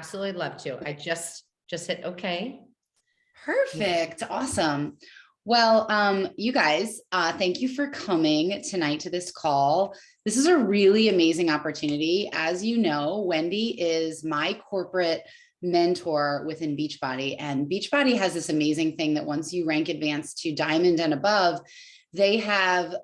absolutely love to. I just hit okay. Perfect. Awesome. Well, you guys, thank you for coming tonight to this call. This is a really amazing opportunity. As you know, Wendy is my corporate mentor within Beachbody, and Beachbody has this amazing thing that once you rank advanced to diamond and above, they have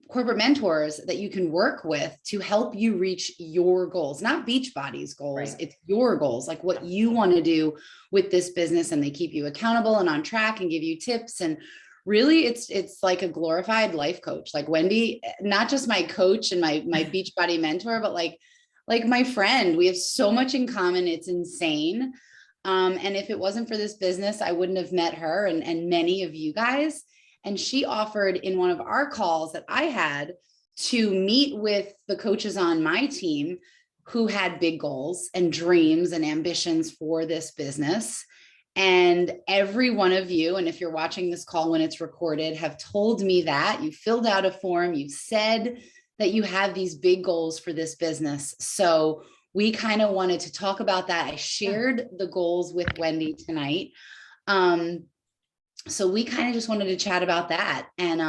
corporate mentors that you can work with to help you reach your goals, not Beachbody's goals. Right. It's your goals, like what you want to do with this business, and they keep you accountable and on track and give you tips. And really it's like a glorified life coach. Like Wendy, not just my coach and my Beachbody mentor, but like my friend. We have so much in common. It's insane. And if it wasn't for this business, I wouldn't have met her and many of you guys. And she offered in one of our calls that I had to meet with the coaches on my team who had big goals and dreams and ambitions for this business. And every one of you, and if you're watching this call when it's recorded, have told me that you filled out a form, you said that you have these big goals for this business. So we kind of wanted to talk about that. I shared the goals with Wendy tonight. So we kind of just wanted to chat about that. And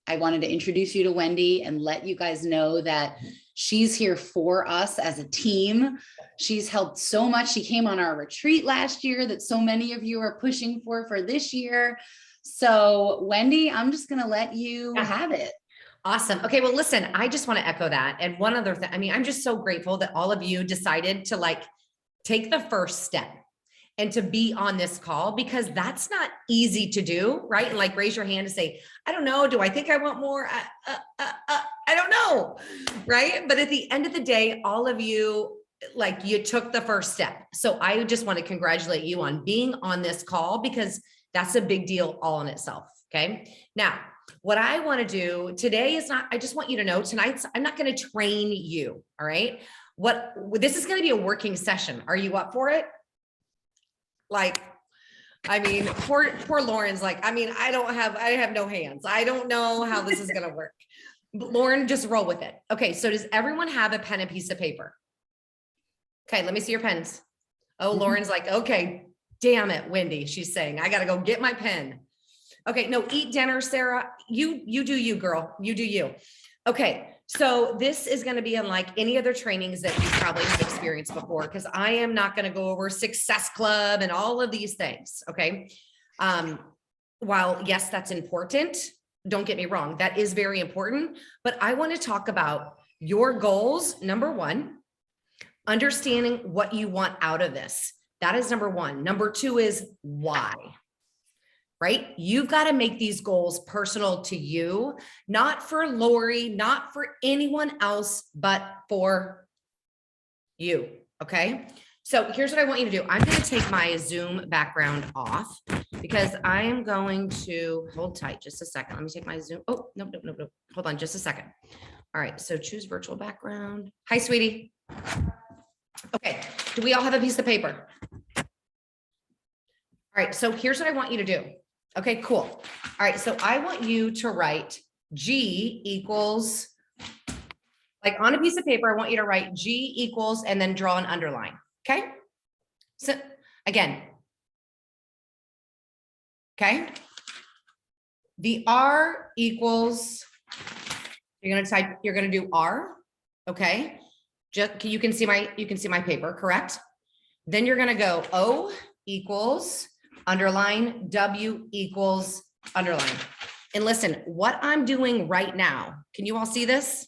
I wanted to introduce you to Wendy and let you guys know that she's here for us as a team. She's helped so much. She came on our retreat last year that so many of you are pushing for this year. So Wendy, I'm just going to let you have it. Awesome. Okay. Well, listen, I just want to echo that. And one other thing, I mean, I'm just so grateful that all of you decided to like take the first step and to be on this call, because that's not easy to do, right? And like, raise your hand to say, I don't know, do I think I want more? I don't know, right? But at the end of the day, all of you, like, you took the first step. So I just want to congratulate you on being on this call, because that's a big deal all in itself, okay? Now, what I want to do today is not, I just want you to know tonight, I'm not going to train you, all right? This is going to be a working session. Are you up for it? Like, I mean, poor Lauren's like, I mean, I have no hands. I don't know how this is going to work. But Lauren, just roll with it. Okay. So does everyone have a pen and piece of paper? Okay. Let me see your pens. Oh, Lauren's like, okay, damn it, Wendy. She's saying, I got to go get my pen. Okay. No, eat dinner, Sarah. You do you, girl. You do you. Okay. So this is going to be unlike any other trainings that you probably have experienced before, because I am not going to go over Success Club and all of these things. Okay. While yes, that's important. Don't get me wrong. That is very important, but I want to talk about your goals. Number one, understanding what you want out of this. That is number one. Number two is why. Right? You've got to make these goals personal to you, not for Lori, not for anyone else, but for you. Okay. So here's what I want you to do. I'm going to take my Zoom background off, because I am going to hold tight just a second. Let me take my Zoom. Oh, no. Hold on just a second. All right. So choose virtual background. Hi, sweetie. Okay. Do we all have a piece of paper? All right. So here's what I want you to do. Okay, cool. All right. So I want you to write G equals, like on a piece of paper, I want you to write G equals and then draw an underline. Okay. So again, okay. The R equals, you're going to do R. Okay. Just, you can see my paper, correct? Then you're going to go O equals underline, W equals underline. And listen, what I'm doing right now, can you all see this?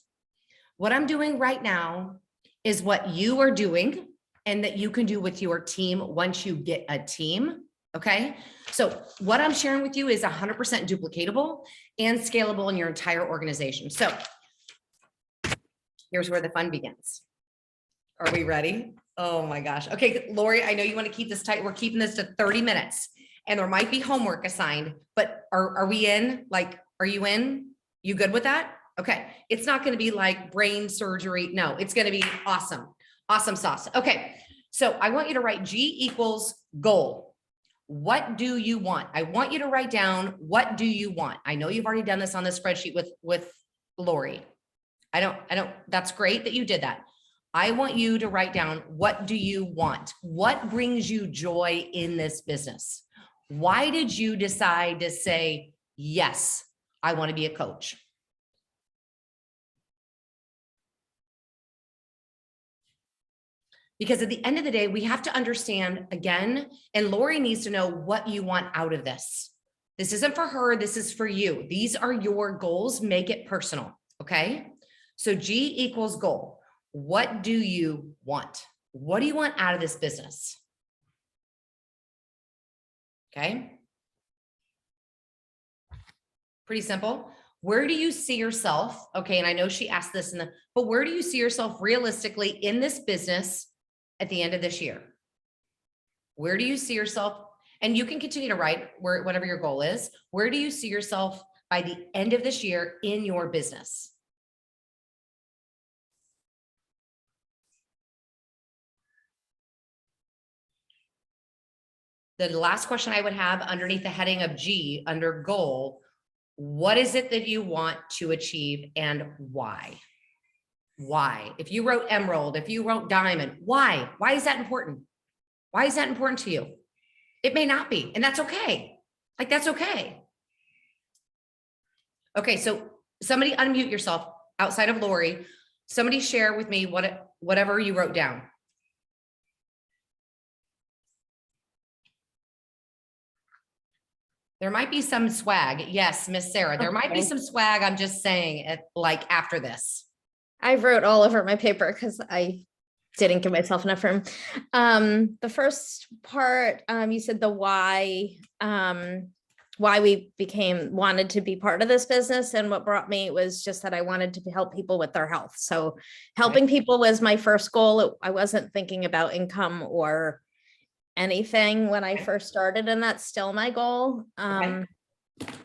What I'm doing right now is what you are doing and that you can do with your team once you get a team. Okay. So what I'm sharing with you is 100% duplicatable and scalable in your entire organization. So here's where the fun begins. Are we ready? Oh my gosh. Okay, Lori, I know you want to keep this tight. We're keeping this to 30 minutes and there might be homework assigned, but are we in? Like, are you in? You good with that? Okay. It's not going to be like brain surgery. No, it's going to be awesome. Awesome sauce. Okay. So I want you to write G equals goal. What do you want? I want you to write down, what do you want? I know you've already done this on the spreadsheet with Lori. I don't, that's great that you did that. I want you to write down, what do you want? What brings you joy in this business? Why did you decide to say, yes, I want to be a coach? Because at the end of the day, we have to understand again, and Lori needs to know what you want out of this. This isn't for her. This is for you. These are your goals. Make it personal. Okay. So G equals goal. What do you want? What do you want out of this business? Okay. Pretty simple. Where do you see yourself? Okay. And I know she asked this but where do you see yourself realistically in this business at the end of this year? Where do you see yourself? And you can continue to write whatever your goal is. Where do you see yourself by the end of this year in your business? The last question I would have underneath the heading of G under goal, what is it that you want to achieve and why? Why? If you wrote emerald, if you wrote diamond, why? Why is that important? Why is that important to you? It may not be, and that's okay. Like, that's okay. Okay, so somebody unmute yourself outside of Lori. Somebody share with me whatever you wrote down. There might be some swag. Yes, Miss Sarah, there might be some swag. I'm just saying it like after this. I wrote all over my paper because I didn't give myself enough room. The first part, you said the why we wanted to be part of this business. And what brought me was just that I wanted to help people with their health. So helping people was my first goal. I wasn't thinking about income or anything when I first started, and that's still my goal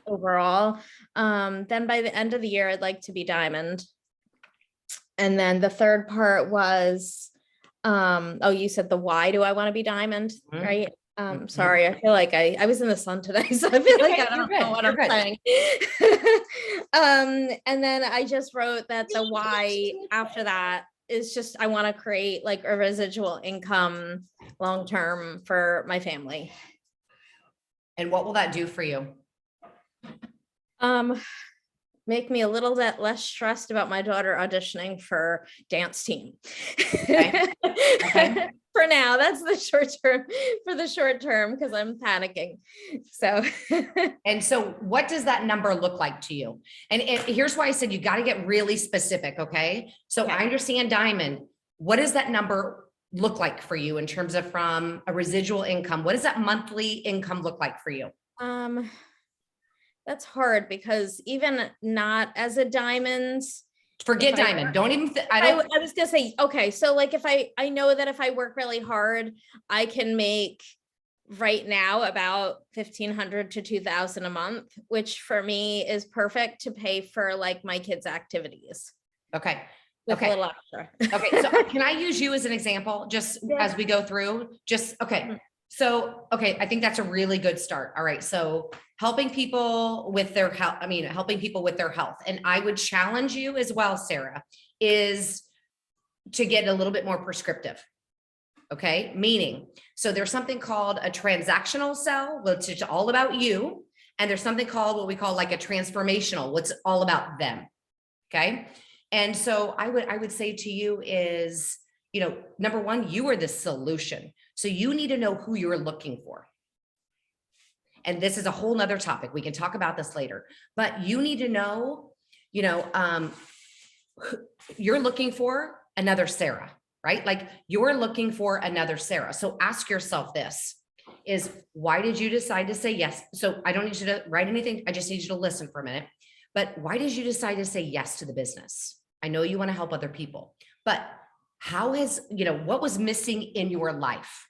overall. Then by the end of the year, I'd like to be diamond. And then the third part was, you said the why do I want to be diamond, right? Sorry, I feel like I was in the sun today, so I feel like I don't know what I'm saying. And then I just wrote that the why after that is just, I want to create like a residual income long-term for my family. And what will that do for you? Make me a little bit less stressed about my daughter auditioning for dance team. Okay. Okay. For now, that's the short term, for the short term, because I'm panicking. So, and so what does that number look like to you? And here's why I said you got to get really specific. Okay. So I understand diamond. What does that number look like for you in terms of from a residual income? What does that monthly income look like for you? That's hard because even not as a diamond, forget diamond. Don't even, I was gonna say, okay. So like, if I know that if I work really hard, I can make right now about 1,500 to 2,000 a month, which for me is perfect to pay for like my kids' activities. Okay. With a little extra. Okay. So can I use you as an example, just as we go through, okay. So, okay. I think that's a really good start. All right. So helping people with their health, helping people with their health. And I would challenge you as well, Sarah, is to get a little bit more prescriptive. Okay. Meaning, so there's something called a transactional sell, which is all about you. And there's something called what we call like a transformational, what's all about them. Okay. And so I would say to you is, number one, you are the solution. So you need to know who you're looking for. And this is a whole nother topic. We can talk about this later, but you need to know, you're looking for another Sarah, right? Like you're looking for another Sarah. So ask yourself this is, why did you decide to say yes? So I don't need you to write anything. I just need you to listen for a minute, but why did you decide to say yes to the business? I know you want to help other people, but what was missing in your life?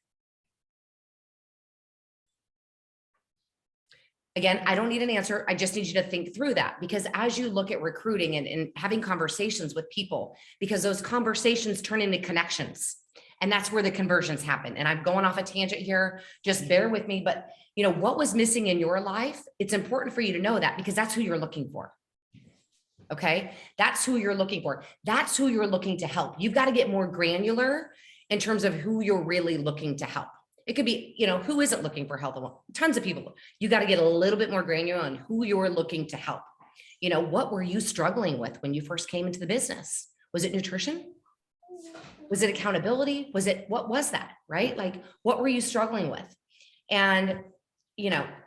Again, I don't need an answer. I just need you to think through that, because as you look at recruiting and having conversations with people, because those conversations turn into connections, and that's where the conversions happen. And I'm going off a tangent here, just bear with me, but what was missing in your life? It's important for you to know that, because that's who you're looking for. Okay. That's who you're looking for. That's who you're looking to help. You've got to get more granular in terms of who you're really looking to help. It could be, who isn't looking for help? Tons of people. You got to get a little bit more granular on who you're looking to help. What were you struggling with when you first came into the business? Was it nutrition? Was it accountability? What was that, right? Like, what were you struggling with? And,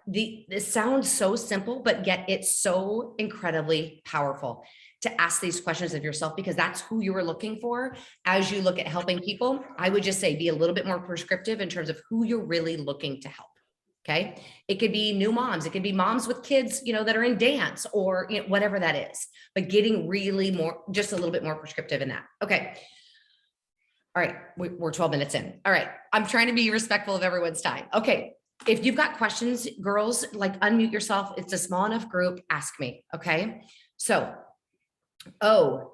this sounds so simple, but yet it's so incredibly powerful to ask these questions of yourself, because that's who you were looking for. As you look at helping people, I would just say, be a little bit more prescriptive in terms of who you're really looking to help. Okay. It could be new moms. It could be moms with kids, that are in dance, or whatever that is, but getting really just a little bit more prescriptive in that. Okay. All right. We're 12 minutes in. All right. I'm trying to be respectful of everyone's time. Okay. If you've got questions, girls, like, unmute yourself. It's a small enough group. Ask me. Okay. So R,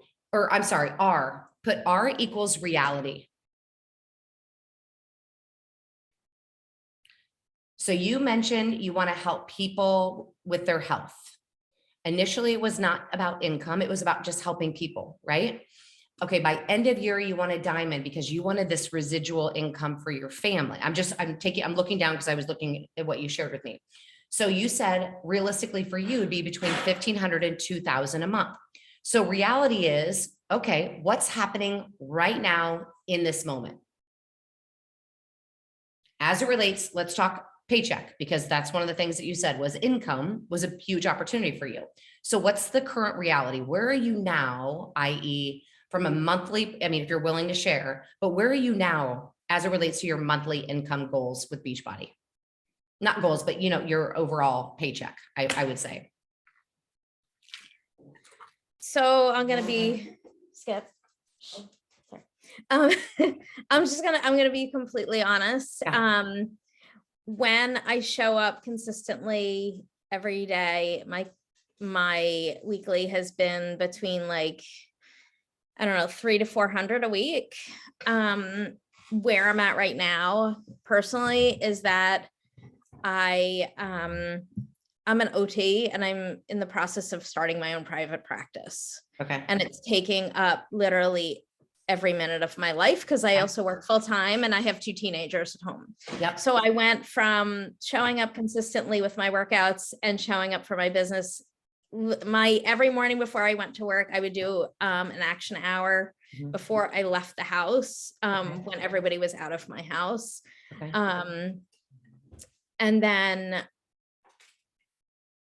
put R equals reality. So you mentioned you want to help people with their health. Initially, it was not about income. It was about just helping people, right? Okay, by end of year, you want a diamond because you wanted this residual income for your family. I'm looking down because I was looking at what you shared with me. So you said realistically for you would be between 1,500 and 2,000 a month. So reality is, okay, what's happening right now in this moment? As it relates, let's talk paycheck, because that's one of the things that you said was income was a huge opportunity for you. So what's the current reality? Where are you now, i.e. from a monthly, if you're willing to share, but where are you now as it relates to your monthly income goals with Beachbody? Not goals, but your overall paycheck, I would say. So I'm going to be Skip. Sorry. I'm going to be completely honest. Yeah. When I show up consistently every day, my weekly has been between, like, I don't know, 300 to 400 a week. Where I'm at right now personally is that I'm an OT and I'm in the process of starting my own private practice. Okay. And it's taking up literally every minute of my life, because I also work full time and I have 2 teenagers at home. Yep. So I went from showing up consistently with my workouts and showing up for my business. Every morning before I went to work, I would do an action hour before I left the house, when everybody was out of my house. Okay. And then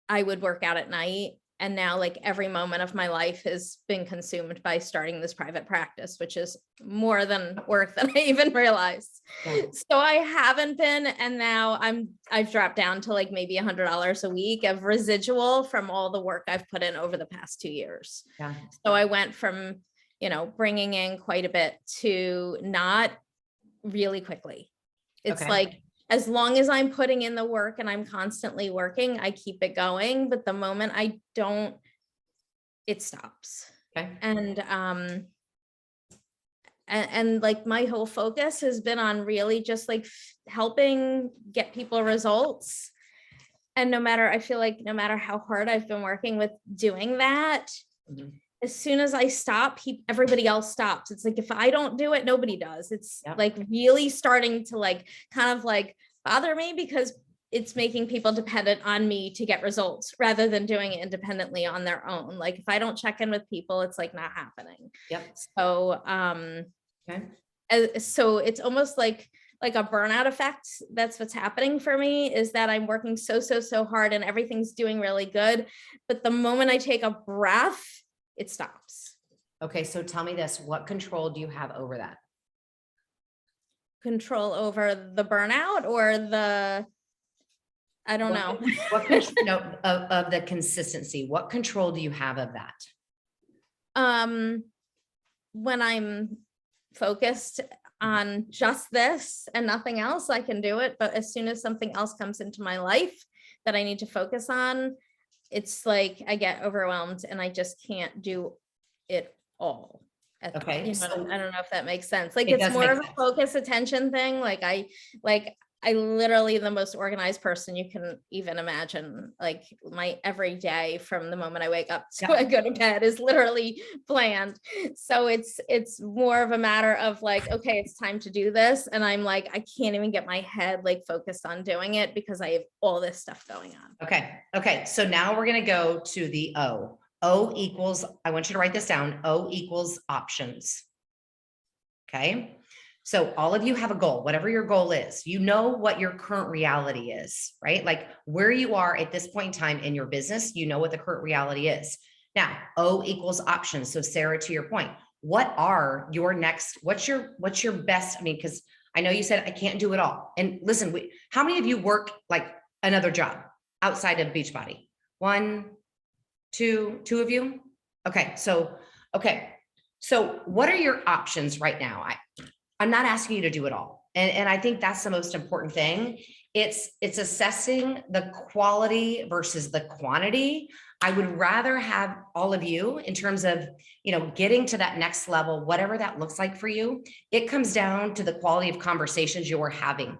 I would work out at night. And now, like, every moment of my life has been consumed by starting this private practice, which is more than work than I even realized. Yeah. So I haven't been, and now I've dropped down to like maybe $100 a week of residual from all the work I've put in over the past 2 years. Yeah. So I went from, bringing in quite a bit to not really quickly. It's Okay. like, as long as I'm putting in the work and I'm constantly working, I keep it going. But the moment I don't, it stops. Okay. And like, my whole focus has been on really just like helping get people results. And I feel like no matter how hard I've been working with doing that, as soon as I stop, everybody else stops. It's like, if I don't do it, nobody does. It's like really starting to like kind of like bother me, because it's making people dependent on me to get results rather than doing it independently on their own. Like, if I don't check in with people, it's like not happening. Yep. So, so it's almost like a burnout effect. That's what's happening for me, is that I'm working so hard and everything's doing really good. But the moment I take a breath, it stops. Okay. So tell me this, what control do you have over that? Control over the burnout or I don't know. What control of the consistency? What control do you have of that? When I'm focused on just this and nothing else, I can do it. But as soon as something else comes into my life that I need to focus on, it's like I get overwhelmed and I just can't do it all. Okay. I don't know if that makes sense. Like, It it's does more make of a sense. focus attention thing. I literally the most organized person you can even imagine. Like my every day from the moment I wake up to Yeah. I go to bed is literally planned. So it's more of a matter of like, okay, it's time to do this. And I'm like, I can't even get my head like focused on doing it because I have all this stuff going on. Okay. Okay. So now we're going to go to the O. O equals, I want you to write this down. O equals options. Okay. So all of you have a goal, whatever your goal is, you know what your current reality is, right? Like where you are at this point in time in your business, you know what the current reality is. Now, O equals options. So Sarah, to your point, what are your next, what's your best? I mean, because I know you said I can't do it all. And listen, how many of you work like another job outside of Beachbody? One, two of you? Okay. So what are your options right now? I'm not asking you to do it all. And I think that's the most important thing. It's assessing the quality versus the quantity. I would rather have all of you in terms of, getting to that next level, whatever that looks like for you. It comes down to the quality of conversations you're having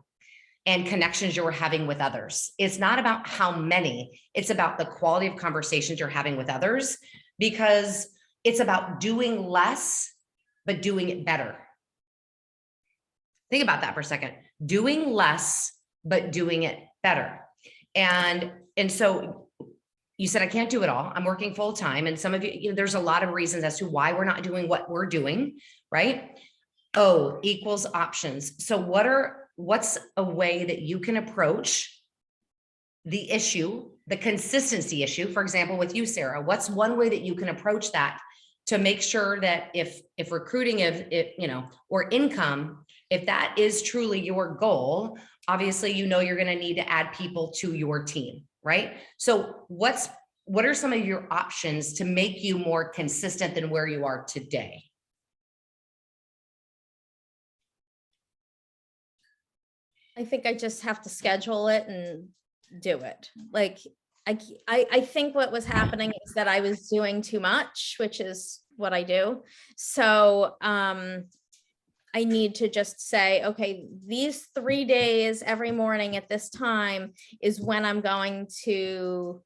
and connections you're having with others. It's not about how many, it's about the quality of conversations you're having with others, because it's about doing less, but doing it better. Think about that for a second. Doing less, but doing it better. And so you said, I can't do it all. I'm working full time. And some of you, there's a lot of reasons as to why we're not doing what we're doing, right? O equals options. So what's a way that you can approach the issue, the consistency issue, for example, with you, Sarah? What's one way that you can approach that to make sure that if recruiting, or income, if that is truly your goal, obviously, you're going to need to add people to your team, right? So what are some of your options to make you more consistent than where you are today? I think I just have to schedule it and do it. Like I think what was happening is that I was doing too much, which is what I do. So I need to just say, okay, these 3 days every morning at this time is when I'm going to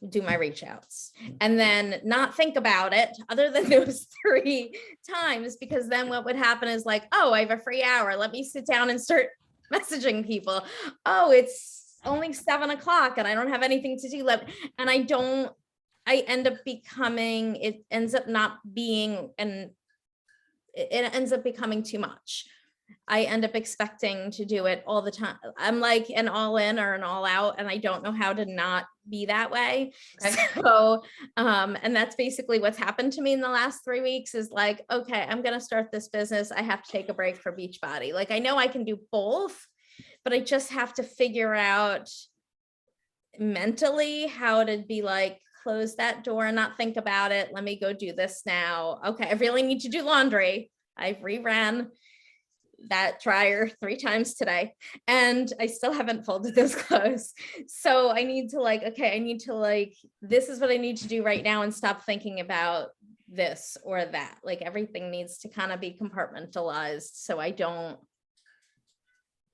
do my reach outs, and then not think about it other than those 3 times, because then what would happen is like, oh, I have a free hour. Let me sit down and start messaging people. Oh, it's only 7 o'clock and I don't have anything to do. And I end up becoming, it ends up not being, and it ends up becoming too much. I end up expecting to do it all the time. I'm like an all in or an all out, and I don't know how to not be that way. Okay. So, and that's basically what's happened to me in the last 3 weeks is like, okay, I'm going to start this business. I have to take a break for Beachbody. Like, I know I can do both, but I just have to figure out mentally how to be like, close that door and not think about it. Let me go do this now. Okay, I really need to do laundry. I've reran that dryer 3 times today and I still haven't folded those clothes. So I need to this is what I need to do right now and stop thinking about this or that. Like everything needs to kind of be compartmentalized. So I don't,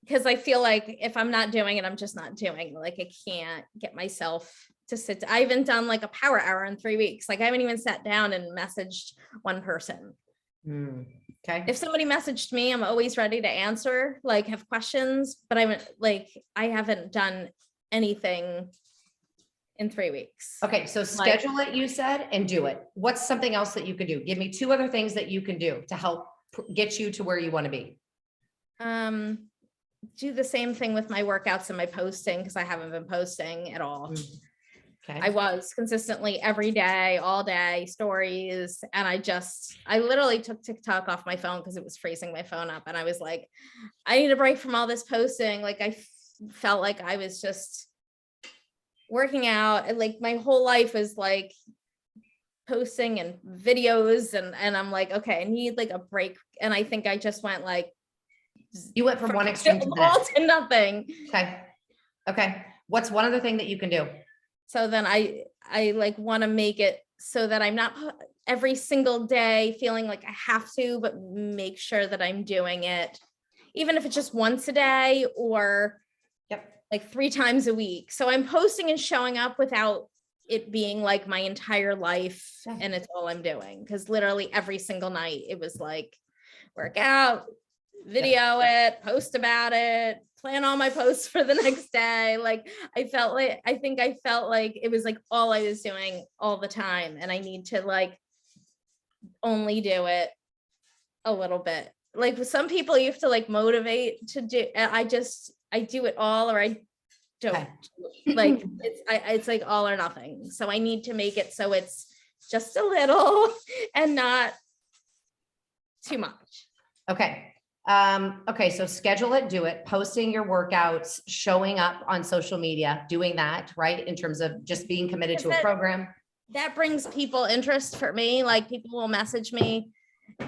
because I feel like if I'm not doing it, I'm just not doing it. Like I can't get myself to sit. I haven't done like a power hour in 3 weeks. Like I haven't even sat down and messaged one person. Okay. If somebody messaged me, I'm always ready to answer, like have questions, but I haven't done anything in 3 weeks. Okay. So schedule it, you said, and do it. What's something else that you could do? Give me 2 other things that you can do to help get you to where you want to be. Do the same thing with my workouts and my posting, because I haven't been posting at all. Okay. I was consistently every day, all day stories. And I literally took TikTok off my phone because it was freezing my phone up. And I was like, I need a break from all this posting. Like I felt like I was just working out. And like my whole life was like posting and videos. And I'm like, okay, I need like a break. And I think I just went like, you went from one extreme to the next. To nothing. Okay. What's one other thing that you can do? So then I like want to make it so that I'm not every single day feeling like I have to, but make sure that I'm doing it, even if it's just once a day or Yep. like 3 times a week. So I'm posting and showing up without it being like my entire life Yeah. and it's all I'm doing. Cause literally every single night it was like work out, video it, post about it, plan all my posts for the next day. Like I felt like it was like all I was doing all the time. And I need to like only do it a little bit. Like with some people you have to like motivate to do. I do it all or I don't. Okay. Like it's like all or nothing. So I need to make it so it's just a little and not too much. Okay. Okay. So schedule it, do it, posting your workouts, showing up on social media, doing that, right? In terms of just being committed to a program. That brings people interest for me. Like people will message me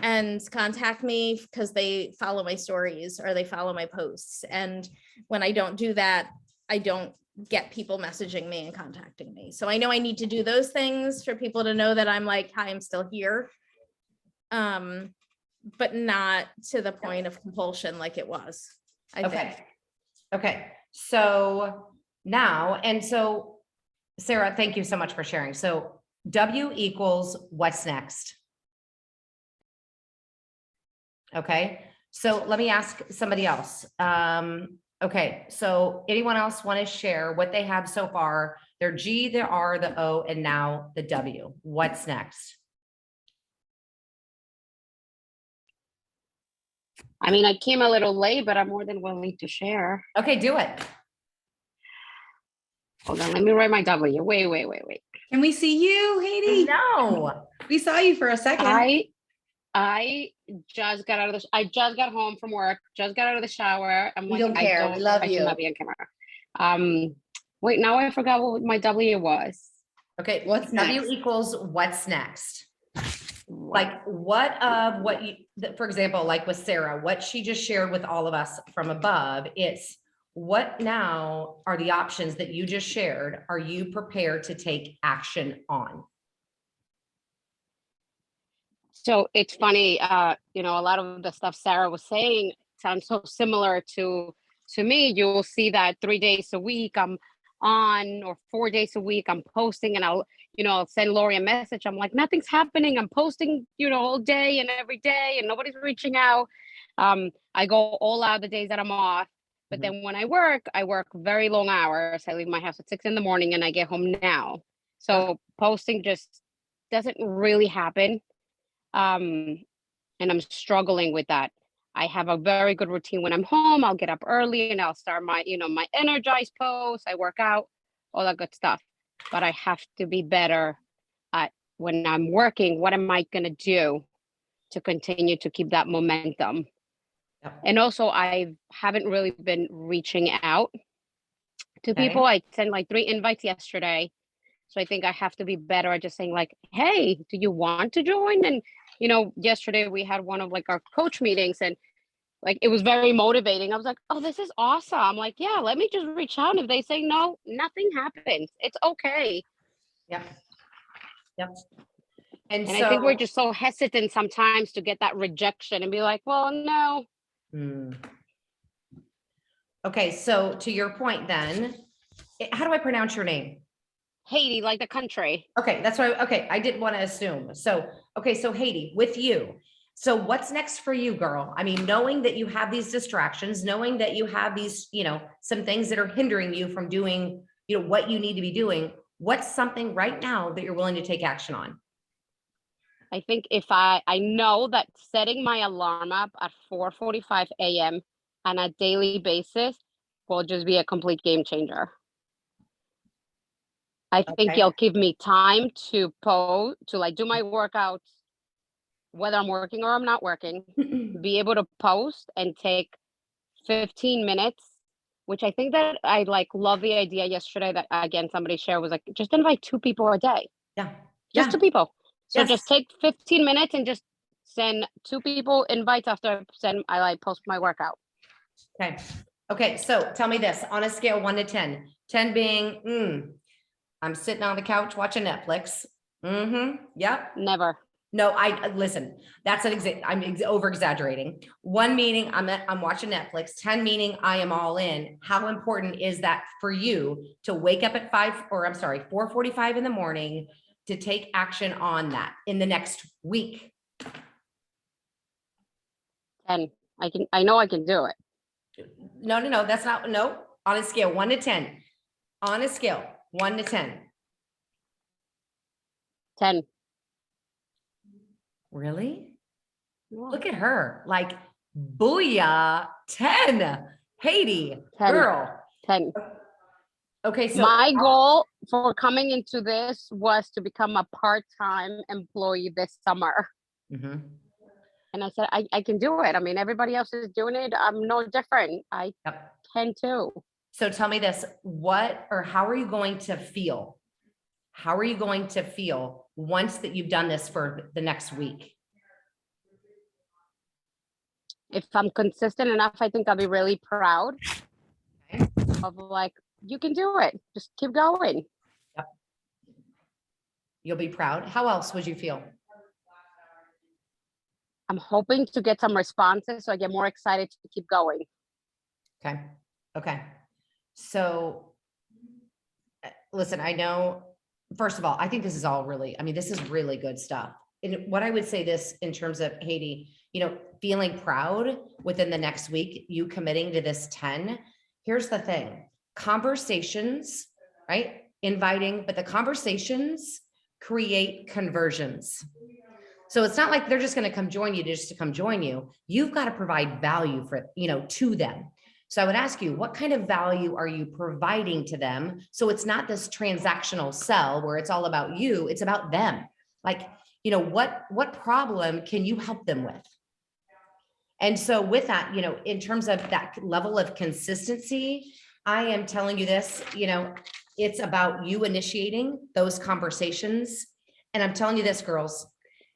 and contact me because they follow my stories or they follow my posts. And when I don't do that, I don't get people messaging me and contacting me. So I know I need to do those things for people to know that I'm like, hi, I'm still here. But not to the point of compulsion like it was. I think. Okay. So now, and so Sarah, thank you so much for sharing. So W equals what's next? Okay. So let me ask somebody else. Okay. So anyone else want to share what they have so far? Their G, the R, the O, and now the W. What's next? I mean, I came a little late, but I'm more than willing to share. Okay, do it. Hold on, let me write my W. Wait. Can we see you, Haiti? No. We saw you for a second. I just got out of I just got home from work, just got out of the shower. I'm We like, don't care. We love I should you. not be on camera. Wait, now I forgot what my W was. Okay, What's W next? equals what's next? Like what you, for example, like with Sarah, what she just shared with all of us from above, it's what now are the options that you just shared? Are you prepared to take action on? So it's funny, a lot of the stuff Sarah was saying sounds so similar to me. You'll see that 3 days a week I'm on, or 4 days a week I'm posting, and I'll send Lori a message. I'm like, nothing's happening. I'm posting, all day and every day, and nobody's reaching out. I go all out the days that I'm off. But then when I work very long hours. I leave my house at 6 a.m. and I get home now. So posting just doesn't really happen. And I'm struggling with that. I have a very good routine when I'm home. I'll get up early and I'll start my energized post. I work out, all that good stuff. But I have to be better at when I'm working. What am I going to do to continue to keep that momentum? Yep. And also, I haven't really been reaching out to people. I sent like 3 invites yesterday. So I think I have to be better at just saying like, hey, do you want to join? And, yesterday we had one of like our coach meetings, and like, it was very motivating. I was like, oh, this is awesome. I'm like, yeah, let me just reach out. And if they say no, nothing happens. It's okay. Yep. And I think we're just so hesitant sometimes to get that rejection and be like, well, no. Okay, so to your point then, how do I pronounce your name? Haiti, like the country. Okay, that's what I didn't want to assume. So, okay, so Haiti, with you. So what's next for you, girl? I mean, knowing that you have these distractions, knowing that you have these, some things that are hindering you from doing, what you need to be doing, what's something right now that you're willing to take action on? I think if I know that setting my alarm up at 4:45 a.m. on a daily basis will just be a complete game changer. I think it'll give me time to do my workouts, whether I'm working or I'm not working, be able to post and take 15 minutes, which I think that I love the idea yesterday that again, somebody shared was like, just invite 2 people a day. Yeah. Just 2 people. So Yes. just take 15 minutes and just send 2 people invites after I post my workout. Okay. So tell me this on a scale 1 to 10, 10 being, I'm sitting on the couch watching Netflix. Yep. Never. No, listen, that's I'm over exaggerating. One meaning I'm watching Netflix, 10 meaning I am all in. How important is that for you to wake up at 4:45 in the morning to take action on that in the next week? 10. I know I can do it. No, that's not, no, on a scale, 1 to 10, on a scale, 1 to 10. 10. Really? Yeah. Look at her, like, booyah, 10. Haiti, 10. girl. 10. Okay, so My goal for coming into this was to become a part-time employee this summer. Mhm. And I said, I can do it. I mean, everybody else is doing it. I'm no different. I Yep. can too. So tell me this, how are you going to feel? How are you going to feel once that you've done this for the next week? If I'm consistent enough, I think I'll be really proud Okay. of like, you can do it. Just keep going. You'll be proud. How else would you feel? I'm hoping to get some responses so I get more excited to keep going. Okay. Okay. So listen, I know, first of all, I think this is all really, I mean, this is really good stuff. And what I would say this in terms of Haiti, feeling proud within the next week, you committing to this 10, here's the thing, conversations, right? Inviting, but the conversations create conversions. So it's not like they're just going to come join you just to come join you. You've got to provide value to them. So I would ask you, what kind of value are you providing to them? So it's not this transactional sell where it's all about you, it's about them. Like, what problem can you help them with? And so with that, in terms of that level of consistency, I am telling you this, it's about you initiating those conversations. And I'm telling you this, girls,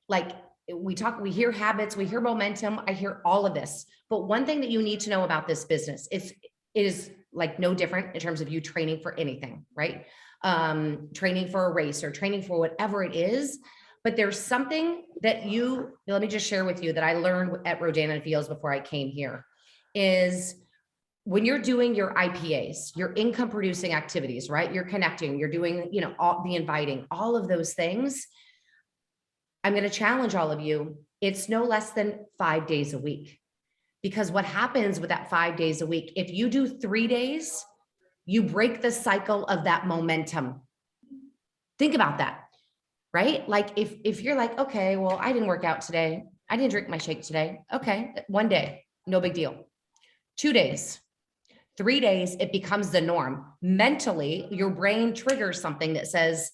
like we hear habits, we hear momentum, I hear all of this. But one thing that you need to know about this business, it is like no different in terms of you training for anything, right? Training for a race or training for whatever it is. But there's something that let me just share with you that I learned at Rodan & Fields before I came here is when you're doing your IPAs, your income producing activities, right? You're connecting, you're doing, all the inviting, all of those things. I'm going to challenge all of you. It's no less than 5 days a week, because what happens with that 5 days a week, if you do 3 days, you break the cycle of that momentum. Think about that. Right? Like if you're like, okay, well, I didn't work out today. I didn't drink my shake today. Okay. 1 day, no big deal. 2 days, 3 days, it becomes the norm. Mentally, your brain triggers something that says,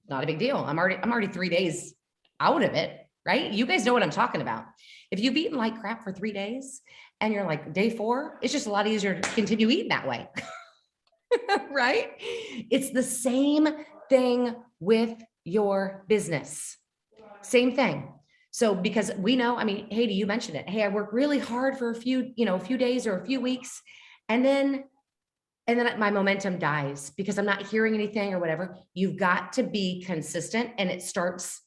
not a big deal. I'm already 3 days out of it. Right? You guys know what I'm talking about. If you've eaten like crap for 3 days and you're like day 4, it's just a lot easier to continue eating that way. Right? It's the same thing with your business. Same thing. So because we know, I mean, Haiti, you mentioned it. Hey, I work really hard for a few days or a few weeks. And then my momentum dies because I'm not hearing anything or whatever. You've got to be consistent, and it starts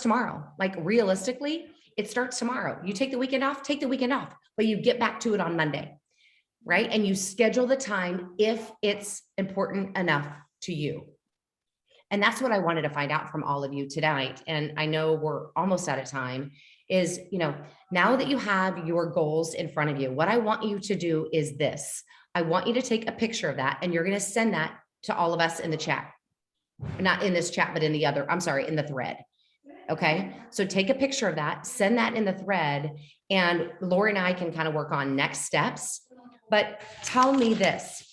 tomorrow. Like realistically, it starts tomorrow. You take the weekend off, but you get back to it on Monday. Right? And you schedule the time if it's important enough to you. And that's what I wanted to find out from all of you tonight. And I know we're almost out of time is, now that you have your goals in front of you, what I want you to do is this. I want you to take a picture of that, and you're going to send that to all of us in the chat, not in this chat, but in the thread. Okay. So take a picture of that, send that in the thread, and Lori and I can kind of work on next steps. But tell me this.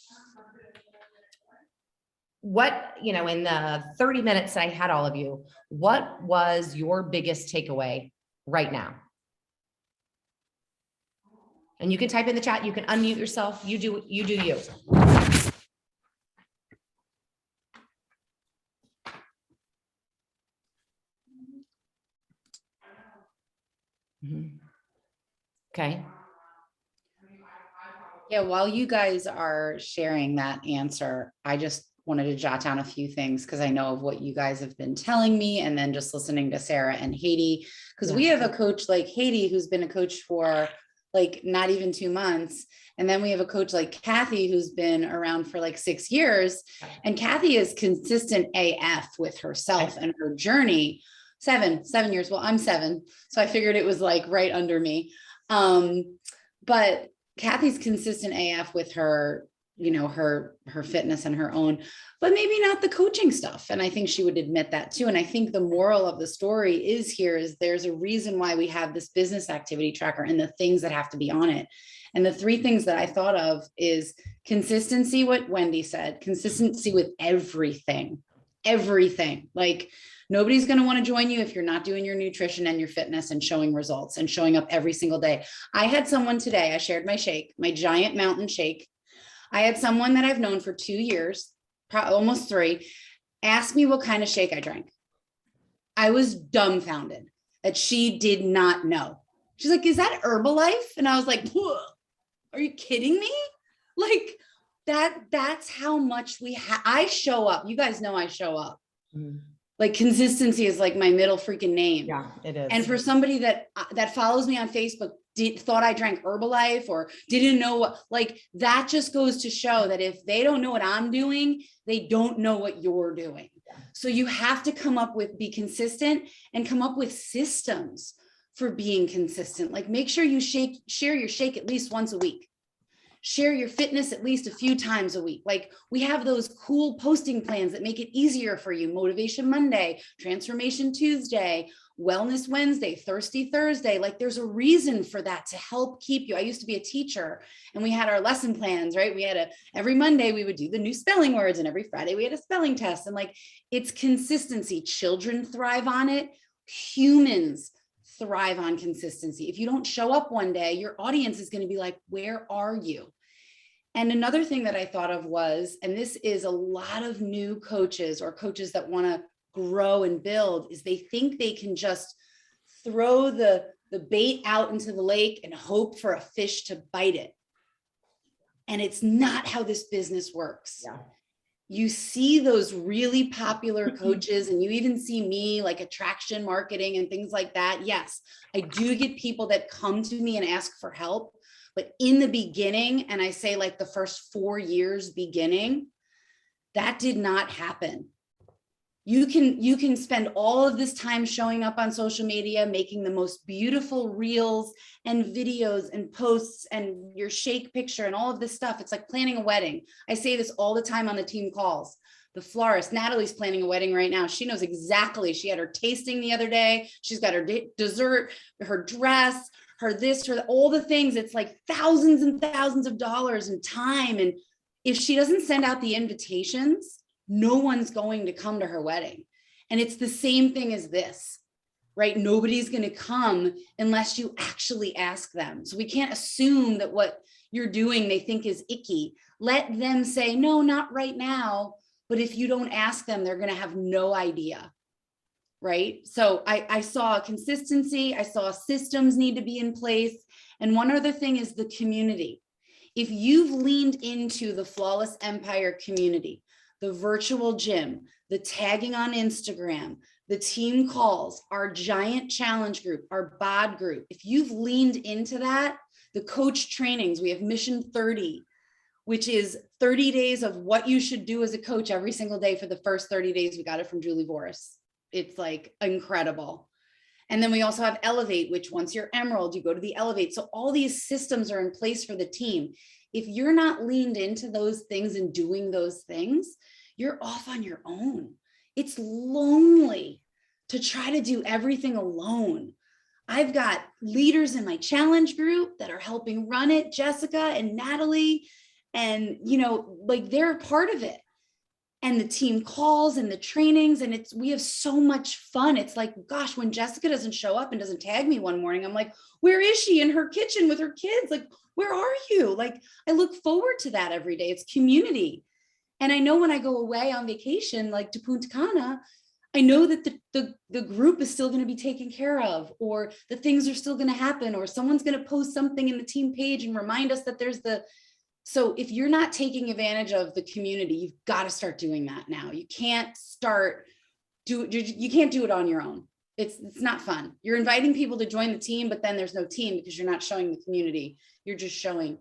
What, in the 30 minutes that I had all of you, what was your biggest takeaway right now? And you can type in the chat, you can unmute yourself. You do you. Okay. Yeah, while you guys are sharing that answer, I just wanted to jot down a few things because I know of what you guys have been telling me, and then just listening to Sarah and Haiti, because we have a coach like Haiti who's been a coach for like not even 2 months. And then we have a coach like Kathy who's been around for like 6 years. And Kathy is consistent AF with herself and her journey. 7 years. Well, I'm 7. So I figured it was like right under me. But Kathy's consistent AF with her, you know, her fitness and her own, but maybe not the coaching stuff. And I think she would admit that too. And I think the moral of the story is there's a reason why we have this business activity tracker and the things that have to be on it. And the 3 things that I thought of is consistency, what Wendy said, consistency with everything. Like nobody's going to want to join you if you're not doing your nutrition and your fitness and showing results and showing up every single day. I had someone today, I shared my shake, my giant mountain shake. I had someone that I've known for 2 years, almost 3, ask me what kind of shake I drank. I was dumbfounded that she did not know. She's like, is that Herbalife? And I was like, are you kidding me? Like that's how much I show up. You guys know I show up. Mm-hmm. Like consistency is like my middle freaking name. Yeah, it is. And for somebody that follows me on Facebook, thought I drank Herbalife or didn't know what, like that just goes to show that if they don't know what I'm doing, they don't know what you're doing. Yeah. So you have to be consistent and come up with systems for being consistent. Like make sure you share your shake at least once a week. Share your fitness at least a few times a week. Like we have those cool posting plans that make it easier for you. Motivation Monday, Transformation Tuesday, Wellness Wednesday, Thirsty Thursday. Like there's a reason for that to help keep you. I used to be a teacher and we had our lesson plans, right? We had every Monday we would do the new spelling words and every Friday we had a spelling test. And like it's consistency. Children thrive on it. Humans thrive on consistency. If you don't show up one day, your audience is going to be like, where are you? And another thing that I thought of was, and this is a lot of new coaches or coaches that want to grow and build, is they think they can just throw the bait out into the lake and hope for a fish to bite it. And it's not how this business works. Yeah. You see those really popular coaches, and you even see me like attraction marketing and things like that. Yes, I do get people that come to me and ask for help. But in the beginning, and I say like the first 4 years beginning, that did not happen. You can spend all of this time showing up on social media, making the most beautiful reels and videos and posts and your shake picture and all of this stuff. It's like planning a wedding. I say this all the time on the team calls. The florist, Natalie's planning a wedding right now. She knows exactly. She had her tasting the other day. She's got her dessert, her dress, her this, her all the things. It's like thousands and thousands of dollars and time. And if she doesn't send out the invitations, no one's going to come to her wedding. And it's the same thing as this, right? Nobody's going to come unless you actually ask them. So we can't assume that what you're doing they think is icky. Let them say, no, not right now. But if you don't ask them, they're going to have no idea. Right? So I saw consistency. I saw systems need to be in place. And one other thing is the community. If you've leaned into the Flawless Empire community, the virtual gym, the tagging on Instagram, the team calls, our giant challenge group, our BOD group, if you've leaned into that, the coach trainings, we have Mission 30, which is 30 days of what you should do as a coach every single day for the first 30 days. We got it from Julie Voris. It's like incredible. And then we also have Elevate, which once you're Emerald, you go to the Elevate. So all these systems are in place for the team. If you're not leaned into those things and doing those things, you're off on your own. It's lonely to try to do everything alone. I've got leaders in my challenge group that are helping run it, Jessica and Natalie, and like they're a part of it. And the team calls and the trainings, and we have so much fun. It's like, gosh, when Jessica doesn't show up and doesn't tag me one morning, I'm like, where is she? In her kitchen with her kids? Like, where are you? Like, I look forward to that every day. It's community. And I know when I go away on vacation, like to Punta Cana, I know that the group is still going to be taken care of, or the things are still going to happen, or someone's going to post something in the team page and remind us that there's the So if you're not taking advantage of the community, you've got to start doing that now. You can't you can't do it on your own. It's not fun. You're inviting people to join the team, but then there's no team because you're not showing the community. You're just showing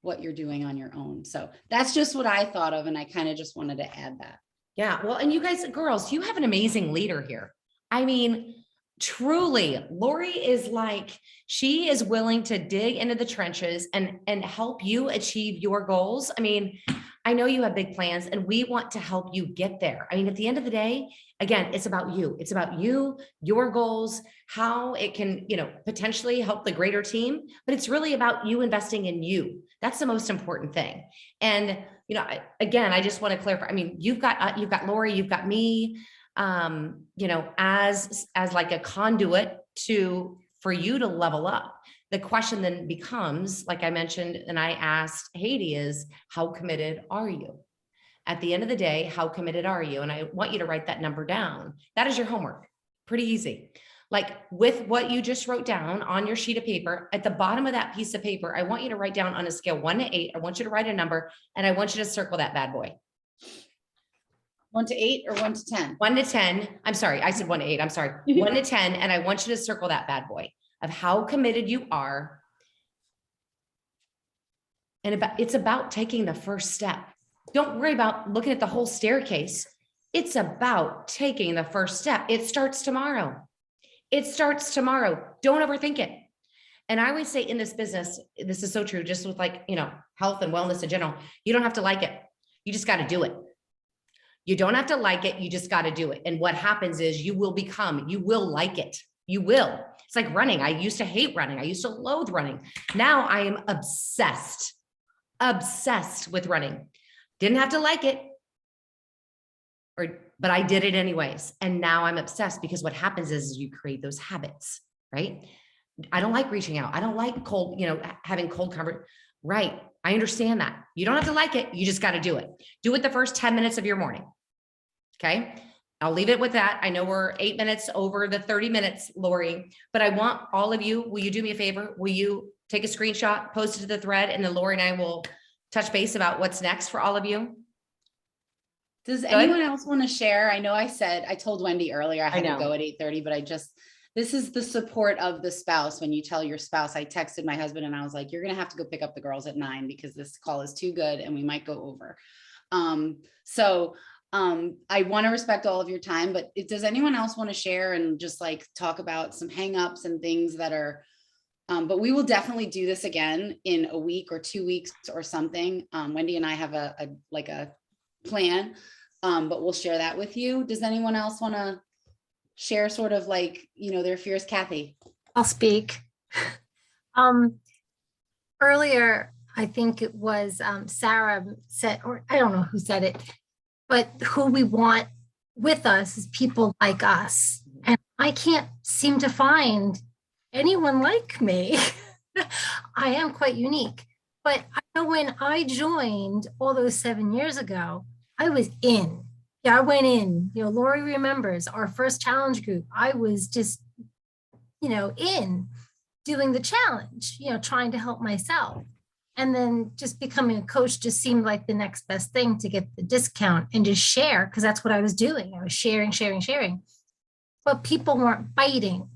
what you're doing on your own. So that's just what I thought of. And I kind of just wanted to add that. Yeah. Well, and you guys, girls, you have an amazing leader here. I mean, truly, Lori is like, she is willing to dig into the trenches and help you achieve your goals. I mean, I know you have big plans and we want to help you get there. I mean, at the end of the day, again, it's about you. It's about you, your goals, how it can, potentially help the greater team, but it's really about you investing in you. That's the most important thing. And, again, I just want to clarify. I mean, you've got Lori, you've got me, as like a conduit for you to level up. The question then becomes, like I mentioned, and I asked Haiti, is how committed are you? At the end of the day, how committed are you? And I want you to write that number down. That is your homework. Pretty easy. Like with what you just wrote down on your sheet of paper, at the bottom of that piece of paper, I want you to write down on a scale 1 to 8. I want you to write a number and I want you to circle that bad boy. 1 to 8 or 1 to 10? 1 to 10. I'm sorry. I said 1 to 8. I'm sorry. 1 to 10. And I want you to circle that bad boy of how committed you are. And it's about taking the first step. Don't worry about looking at the whole staircase. It's about taking the first step. It starts tomorrow. It starts tomorrow. Don't overthink it. And I always say in this business, this is so true, just with health and wellness in general, you don't have to like it. You just got to do it. You don't have to like it. You just got to do it. And what happens is you will like it. You will. It's like running. I used to hate running. I used to loathe running. Now I am obsessed with running. Didn't have to like it, but I did it anyways. And now I'm obsessed because what happens is you create those habits, right? I don't like reaching out. I don't like having cold comfort. Right. I understand that. You don't have to like it. You just got to do it. Do it the first 10 minutes of your morning. Okay. I'll leave it with that. I know we're 8 minutes over the 30 minutes, Lori, but I want all of you, will you do me a favor? Will you take a screenshot, post it to the thread, and then Lori and I will touch base about what's next for all of you? Does anyone else want to share? I know I told Wendy earlier I had to go at 8:30, but this is the support of the spouse. When you tell your spouse, I texted my husband and I was like, you're going to have to go pick up the girls at 9 because this call is too good and we might go over. I want to respect all of your time, but does anyone else want to share and just like talk about some hangups and things that are, but we will definitely do this again in a week or 2 weeks or something. Wendy and I have a plan, but we'll share that with you. Does anyone else want to share sort of like, their fears? Kathy? I'll speak. Earlier, I think it was Sarah said, or I don't know who said it, but who we want with us is people like us. And I can't seem to find anyone like me. I am quite unique. But I know when I joined all those 7 years ago, I was in. Yeah, I went in. Lori remembers our first challenge group. I was just, in doing the challenge, trying to help myself. And then just becoming a coach just seemed like the next best thing to get the discount and just share, because that's what I was doing. I was sharing. But people weren't biting.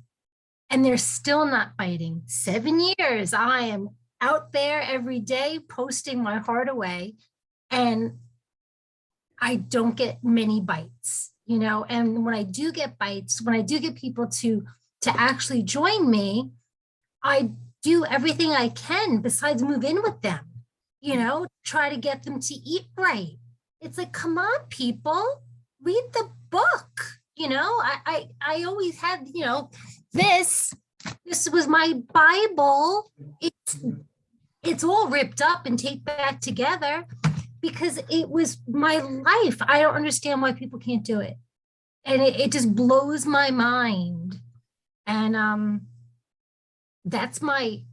And they're still not biting. 7 years, I am out there every day posting my heart away. And I don't get many bites, and when I do get bites, when I do get people to actually join me, I do everything I can besides move in with them, try to get them to eat right. It's like, come on, people, read the book. I always had, this was my Bible. It's all ripped up and taped back together because it was my life. I don't understand why people can't do it. And it just blows my mind. And that's my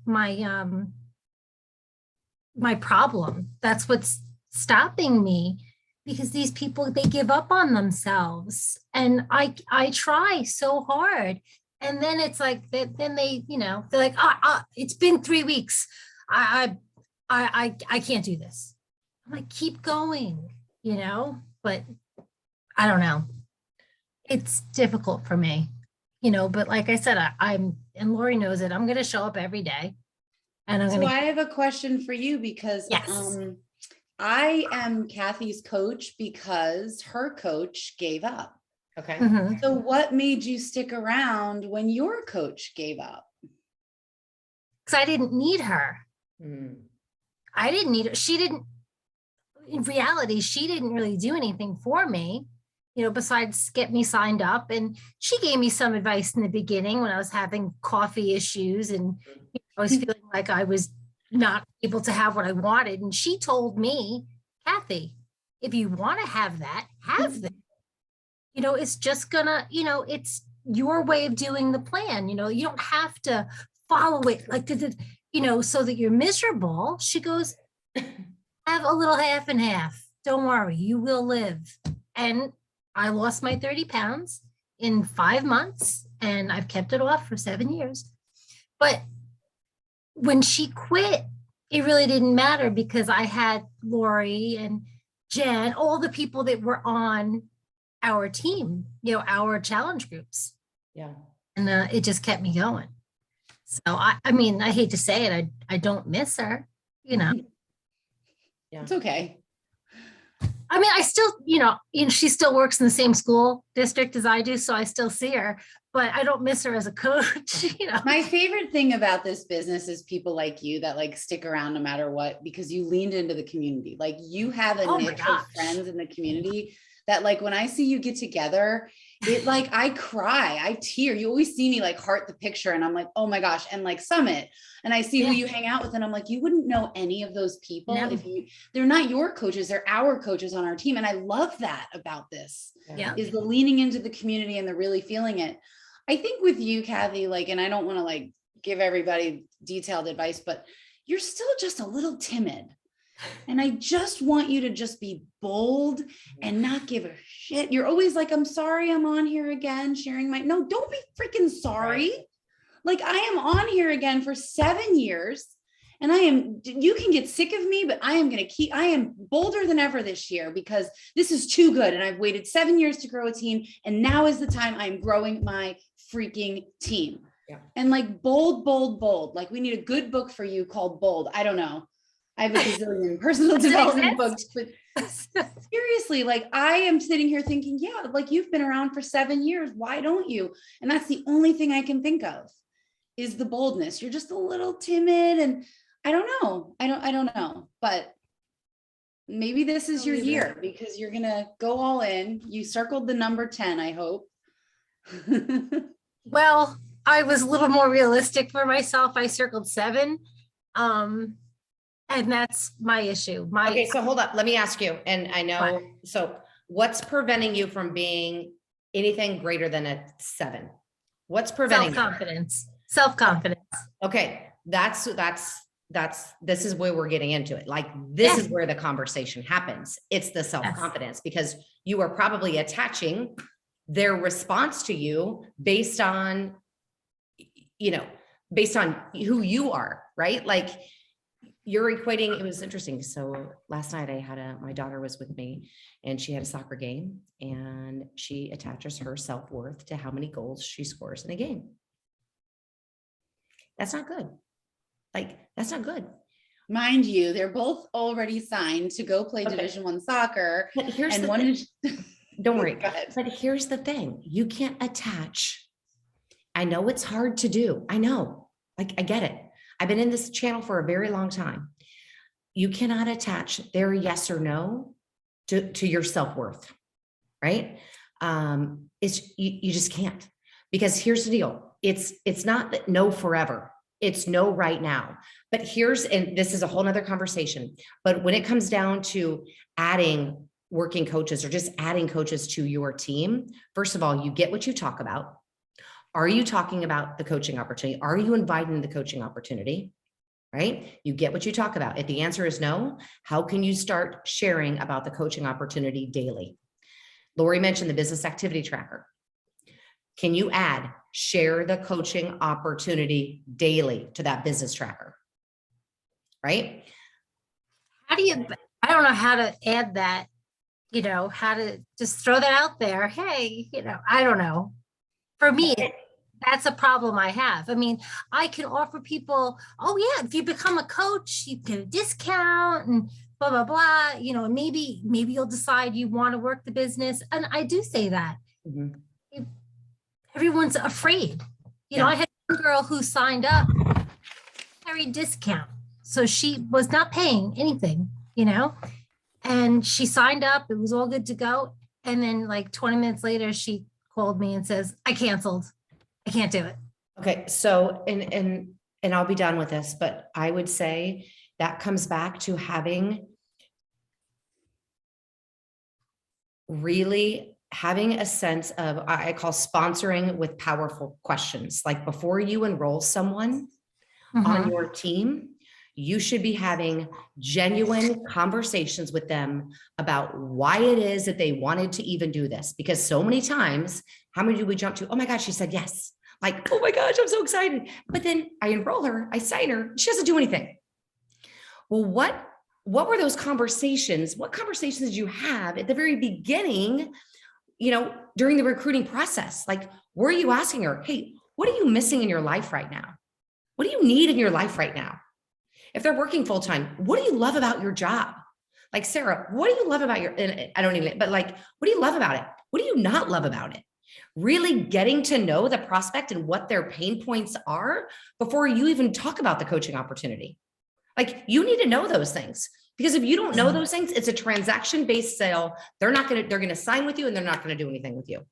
problem. That's what's stopping me, because these people, they give up on themselves. And I try so hard. And then it's like, then they, they're like, it's been 3 weeks. I can't do this. I'm like, keep going, but I don't know. It's difficult for me, but like I said, and Lori knows it. I'm going to show up every day and I'm So going I to, have a question for you because yes. I am Kathy's coach because her coach gave up. Okay. Mhm. So what made you stick around when your coach gave up? Because I didn't need her. Mm. I didn't need her. She didn't, in reality, she didn't really do anything for me, besides get me signed up. And she gave me some advice in the beginning when I was having coffee issues and I was feeling like I was not able to have what I wanted. And she told me, Kathy, if you want to have that, have that. It's just gonna, it's your way of doing the plan. You don't have to follow it like, so that you're miserable. She goes, have a little half and half. Don't worry, you will live. And I lost my 30 pounds in 5 months and I've kept it off for 7 years. But when she quit, it really didn't matter because I had Lori and Jen, all the people that were on our team, our challenge groups. Yeah. And it just kept me going. So I mean, I hate to say it, I don't miss her, Yeah. It's okay. I mean, I still, she still works in the same school district as I do, so I still see her, but I don't miss her as a coach, My favorite thing about this business is people like you that like stick around no matter what, because you leaned into the community. Like you have a Oh my niche of gosh. friends in the community that like when I see you get together, it like I cry, I tear. You always see me like heart the picture and I'm like, oh my gosh. And like Summit, and I see who you hang out with and I'm like, you wouldn't know any of those people No. if they're not your coaches, they're our coaches on our team. And I love that about this. Yeah. Is the leaning into the community and the really feeling it. I think with you, Kathy, like, and I don't want to like give everybody detailed advice, but you're still just a little timid. And I just want you to just be bold and not give a shit. You're always like, I'm sorry, I'm on here again, sharing no, don't be freaking sorry. Right. Like I am on here again for 7 years and you can get sick of me, but I am bolder than ever this year because this is too good. And I've waited 7 years to grow a team. And now is the time I'm growing my freaking team. Yeah. And like bold, bold, bold. Like we need a good book for you called Bold. I don't know. I have a gazillion personal Does it development exist? books, but seriously, like I am sitting here thinking, yeah, like you've been around for 7 years. Why don't you? And that's the only thing I can think of is the boldness. You're just a little timid and I don't know. I don't know, but maybe this is your year because you're going to go all in. You circled the number 10, I hope. Well, I was a little more realistic for myself. I circled 7. And that's my issue. Okay, so hold up. Let me ask you. And I know, What? so what's preventing you from being anything greater than a 7? What's preventing you? Self-confidence. Okay, this is where we're getting into it. Like, this is where the conversation happens. It's the self-confidence because you are probably attaching their response to you based on who you are, right? Like you're equating, it was interesting. So last night my daughter was with me and she had a soccer game and she attaches her self-worth to how many goals she scores in a game. That's not good. Like, that's not good. Mind you, they're both already signed to go play Okay. Division I soccer. But here's And the one thing. is, Don't worry. Go ahead. But here's the thing. You can't attach. I know it's hard to do. I know. Like, I get it. I've been in this channel for a very long time. You cannot attach their yes or no to your self-worth, right? You just can't, because here's the deal. It's not that no forever. It's no right now. But and this is a whole nother conversation. But when it comes down to adding working coaches or just adding coaches to your team, first of all, you get what you talk about. Are you talking about the coaching opportunity? Are you inviting the coaching opportunity? Right? You get what you talk about. If the answer is no, how can you start sharing about the coaching opportunity daily? Lori mentioned the business activity tracker. Can you share the coaching opportunity daily to that business tracker? Right? do you, I don't know how to add that, how to just throw that out there. Hey, I don't know. For me, that's a problem I have. I mean, I can offer people, oh yeah, if you become a coach, you get a discount and blah, blah, blah, and maybe you'll decide you want to work the business. And I do say that. Mhm. Everyone's afraid. Yeah. I had one girl who signed up, very discount. So she was not paying anything, and she signed up. It was all good to go. And then like 20 minutes later, she called me and says, I canceled. I can't do it. Okay, so, and I'll be done with this, but I would say that comes back to really having a sense of, I call sponsoring with powerful questions. Like before you enroll someone on Mhm. your team, you should be having genuine conversations with them about why it is that they wanted to even do this. Because so many times, how many do we jump to? Oh my gosh, she said yes. Like, oh my gosh, I'm so excited. But then I enroll her, I sign her, she doesn't do anything. Well, what were those conversations? What conversations did you have at the very beginning, during the recruiting process? Like, were you asking her, hey, what are you missing in your life right now? What do you need in your life right now? If they're working full-time, what do you love about your job? Like, Sarah, what do you love about I don't even, but like, what do you love about it? What do you not love about it? Really getting to know the prospect and what their pain points are before you even talk about the coaching opportunity. Like, you need to know those things, because if you don't know those things, it's a transaction-based sale. They're going to sign with you and they're not going to do anything with you.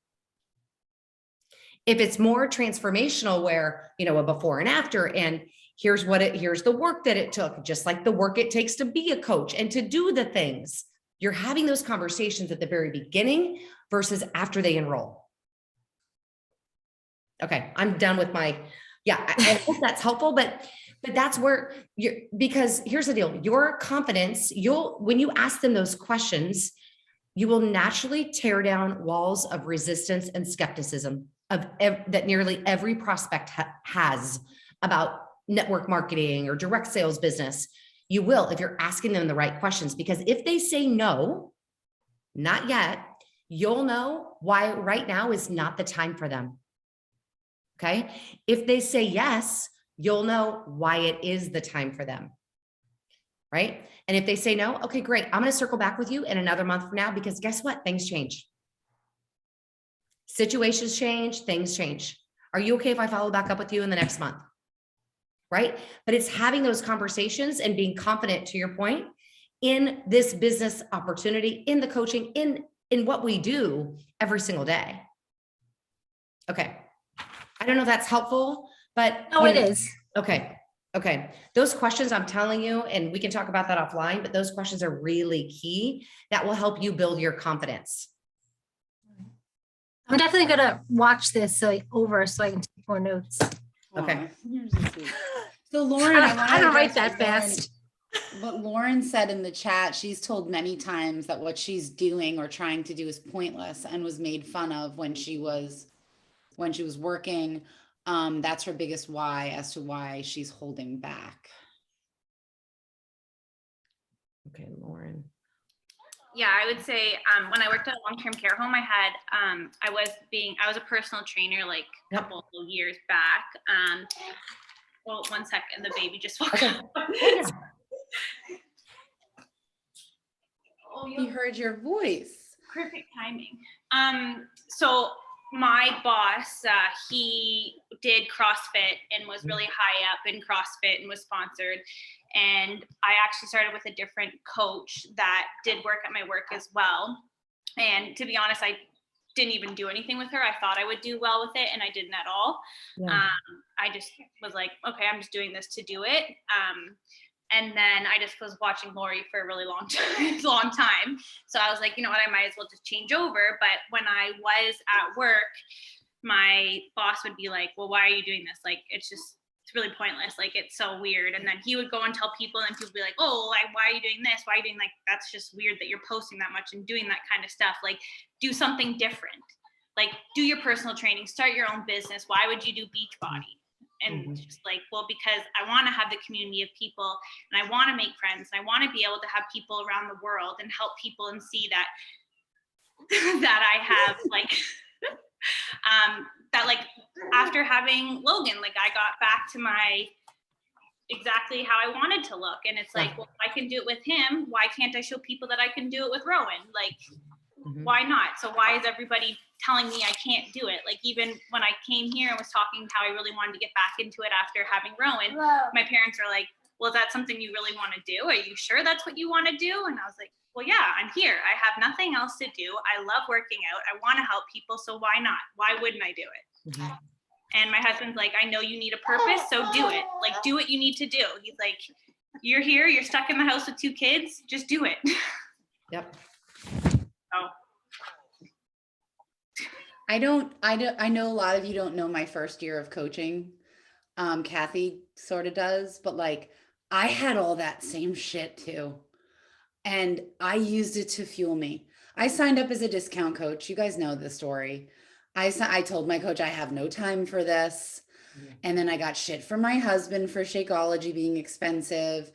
If it's more transformational, where, a before and after, and here's the work that it took, just like the work it takes to be a coach and to do the things, you're having those conversations at the very beginning versus after they enroll. Okay, I'm done with I hope that's helpful, but that's where because here's the deal, your confidence, when you ask them those questions, you will naturally tear down walls of resistance and skepticism that nearly every prospect has about network marketing or direct sales business. You will, if you're asking them the right questions, because if they say no, not yet, you'll know why right now is not the time for them. Okay. If they say yes, you'll know why it is the time for them. Right. And if they say no, okay, great. I'm going to circle back with you in another month from now, because guess what? Things change. Situations change, things change. Are you okay if I follow back up with you in the next month? Right. But it's having those conversations and being confident, to your point, in this business opportunity, in the coaching, in what we do every single day. Okay. I don't know if that's helpful, but No, it is. Okay. Those questions, I'm telling you, and we can talk about that offline, but those questions are really key. That will help you build your confidence. I'm definitely going to watch this over so I can take more notes. Okay. So Lauren, I don't write that fast. What Lauren said in the chat, she's told many times that what she's doing or trying to do is pointless and was made fun of when she was working. That's her biggest why as to why she's holding back. Okay, Lauren. Yeah, I would say when I worked at a long-term care home, I was a personal trainer like a couple of years back. Well, 1 second, the baby just woke up. Oh, he heard your voice. Perfect timing. So my boss, he did CrossFit and was really high up in CrossFit and was sponsored. And I actually started with a different coach that did work at my work as well. And to be honest, I didn't even do anything with her. I thought I would do well with it, and I didn't at all. Yeah. I just was like, okay, I'm just doing this to do it. And then I just was watching Lori for a really long time. So I was like, you know what, I might as well just change over. But when I was at work, my boss would be like, well, why are you doing this? Like, it's really pointless. Like, it's so weird. And then he would go and tell people, and people would be like, oh, like, why are you doing this? Why are you doing, like, that's just weird that you're posting that much and doing that kind of stuff. Like, do something different. Like, do your personal training, start your own business. Why would you do Beachbody? And Mhm. just like, well, because I want to have the community of people and I want to make friends and I want to be able to have people around the world and help people and see that that I have like that like after having Logan, like I got back to my exactly how I wanted to look. And it's like, well, if I can do it with him, why can't I show people that I can do it with Rowan? Like, Mhm. why not? So why is everybody telling me I can't do it? Like, even when I came here and was talking how I really wanted to get back into it after having Rowan, my parents are like, well, is that something you really want to do? Are you sure that's what you want to do? And I was like, well, yeah, I'm here. I have nothing else to do. I love working out. I want to help people. So why not? Why wouldn't I do it? Mhm. And my husband's like, I know you need a purpose, so do it. Like, do what you need to do. He's like, you're here, you're stuck in the house with 2 kids, just do it. Yep. Oh, I know a lot of you don't know my first year of coaching. Kathy sort of does, but like I had all that same shit too. And I used it to fuel me. I signed up as a discount coach. You guys know the story. I told my coach I have no time for this. And then I got shit from my husband for Shakeology being expensive.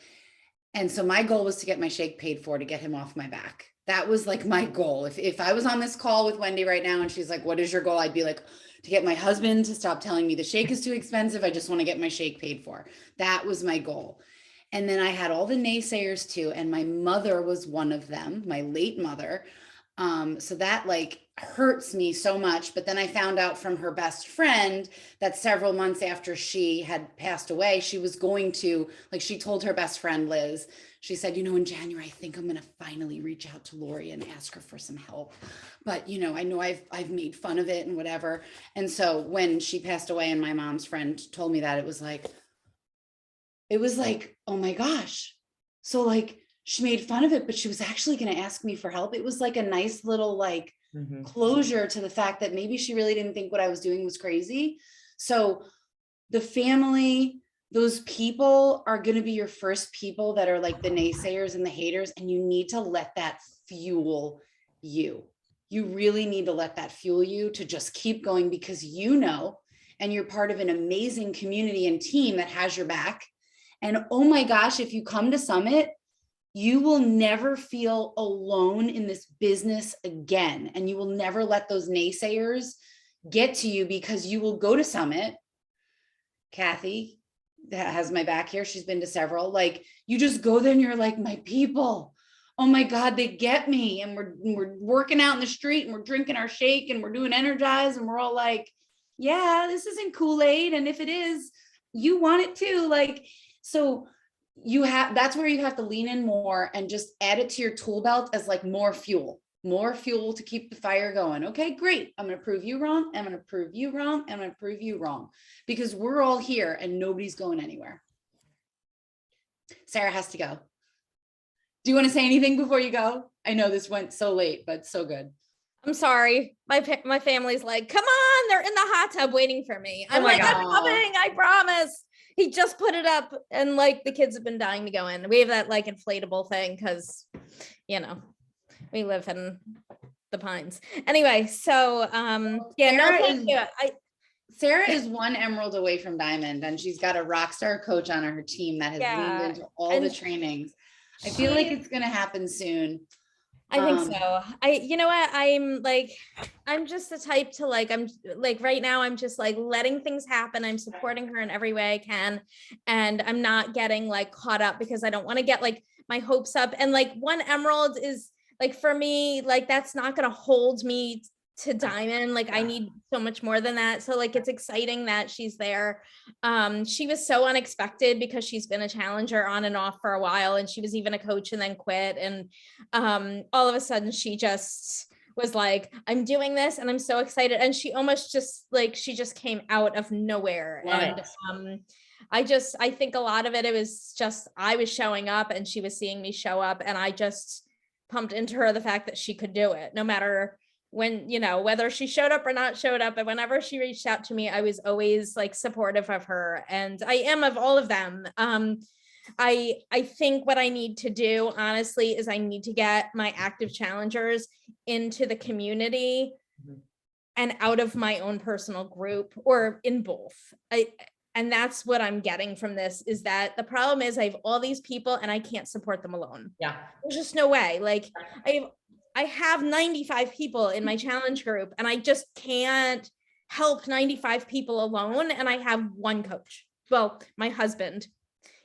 And so my goal was to get my shake paid for to get him off my back. That was like my goal. If I was on this call with Wendy right now and she's like, what is your goal? I'd be like, to get my husband to stop telling me the shake is too expensive. I just want to get my shake paid for. That was my goal. And then I had all the naysayers too. And my mother was one of them, my late mother. So that like hurts me so much. But then I found out from her best friend that several months after she had passed away, she was going to, like, she told her best friend, Liz, she said, in January, I think I'm going to finally reach out to Lori and ask her for some help. But, I know I've made fun of it and whatever. And so when she passed away and my mom's friend told me that, it was like, oh my gosh. So like, she made fun of it, but she was actually going to ask me for help. It was like a nice little like Mhm. closure to the fact that maybe she really didn't think what I was doing was crazy. So the family, those people are going to be your first people that are like the naysayers and the haters. And you need to let that fuel you. You really need to let that fuel you to just keep going because and you're part of an amazing community and team that has your back. And oh my gosh, if you come to Summit, you will never feel alone in this business again. And you will never let those naysayers get to you because you will go to Summit. Kathy that has my back here. She's been to several. Like you just go there and you're like, my people, oh my God, they get me. And we're working out in the street and we're drinking our shake and we're doing Energize and we're all like, yeah, this isn't Kool-Aid. And if it is, you want it too. Like, so that's where you have to lean in more and just add it to your tool belt as like more fuel to keep the fire going. Okay, great. I'm going to prove you wrong. I'm going to prove you wrong. I'm going to prove you wrong because we're all here and nobody's going anywhere. Sarah has to go. Do you want to say anything before you go? I know this went so late, but so good. I'm sorry. My family's like, come on, they're in the hot tub waiting for me. I'm my like, I'm God. coming, I promise. He just put it up and like the kids have been dying to go in. We have that like inflatable thing because, we live in the Pines. Anyway, so yeah, no, Sarah thank you. Sarah is one emerald away from diamond and she's got a rock star coach on her team that has leaned into all the trainings. I feel like it's going to happen soon. I think so. You know what? I'm just the type to I'm like right now, I'm just like letting things happen. I'm supporting her in every way I can. And I'm not getting like caught up because I don't want to get like my hopes up. And like one emerald is like, for me, like, that's not going to hold me to diamond. Like I need so much more than that. So like, it's exciting that she's there. She was so unexpected because she's been a challenger on and off for a while. And she was even a coach and then quit. And all of a sudden she just was like, I'm doing this and I'm so excited. And she almost just like, she just came out of nowhere. Love And I think a lot of it was just, I was showing up and she was seeing me show up. And I just pumped into her the fact that she could do it no matter when, whether she showed up or not showed up. And whenever she reached out to me, I was always like supportive of her. And I am of all of them. I think what I need to do, honestly, is I need to get my active challengers into the community and out of my own personal group, or in both. And that's what I'm getting from this, is that the problem is I have all these people and I can't support them alone. Yeah. There's just no way. Like I have 95 people in my challenge group and I just can't help 95 people alone. And I have one coach. Well, my husband,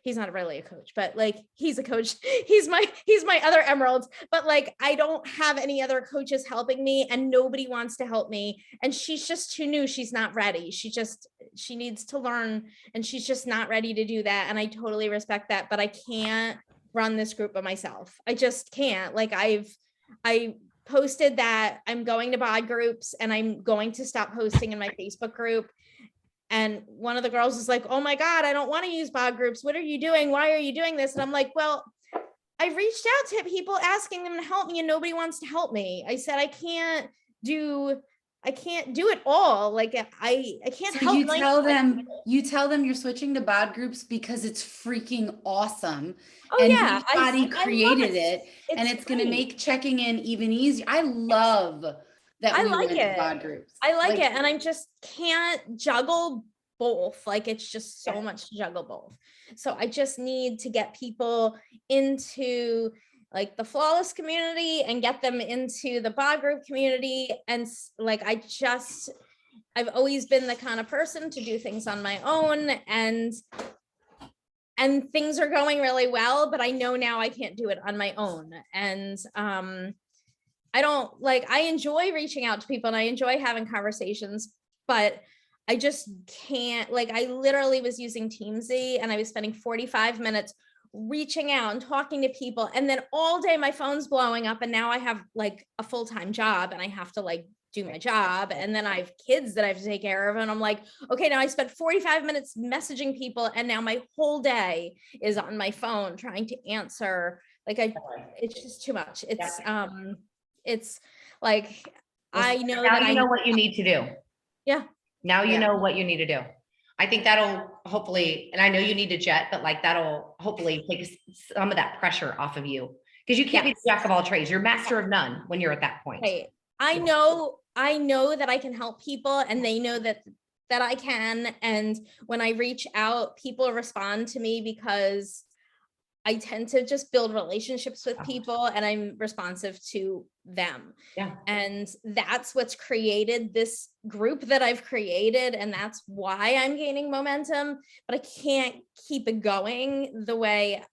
he's not really a coach, but like he's a coach. He's my other emerald, but like I don't have any other coaches helping me and nobody wants to help me. And she's just too new. She's not ready. She needs to learn and she's just not ready to do that. And I totally respect that, but I can't run this group by myself. I just can't. Like I posted that I'm going to bod groups and I'm going to stop posting in my Facebook group. And one of the girls is like, oh my God, I don't want to use bod groups. What are you doing? Why are you doing this? And I'm like, well, I reached out to people asking them to help me and nobody wants to help me. I said, I can't do it all. Like I can't So help. you tell them you're switching to bod groups because it's freaking awesome. Oh and yeah. Beachbody I created love it. And it's going to great. make checking in even easier. I love that I we like went to it. bod groups. I like it. And I just can't juggle both. Like it's just so much to juggle both. So I just need to get people into like the Flawless community and get them into the bod group community. And like, I've always been the kind of person to do things on my own and things are going really well, but I know now I can't do it on my own. And, I enjoy reaching out to people and I enjoy having conversations, but I just can't, like, I literally was using Teamsy and I was spending 45 minutes reaching out and talking to people. And then all day my phone's blowing up and now I have like a full-time job and I have to like do my job. And then I have kids that I have to take care of. And I'm like, okay, now I spent 45 minutes messaging people and now my whole day is on my phone trying to answer. Like it's just too much. It's like, I know now that you know what you need to do. Yeah. Now you know what you need to do. I think that'll hopefully, and I know you need to jet, but like that'll hopefully take some of that pressure off of you because you can't be the jack of all trades. You're master of none when you're at that point. Right. I know that I can help people and they know that I can. And when I reach out, people respond to me because I tend to just build relationships with people and I'm responsive to them. Yeah. And that's what's created this group that I've created. And that's why I'm gaining momentum, but I can't keep it going the way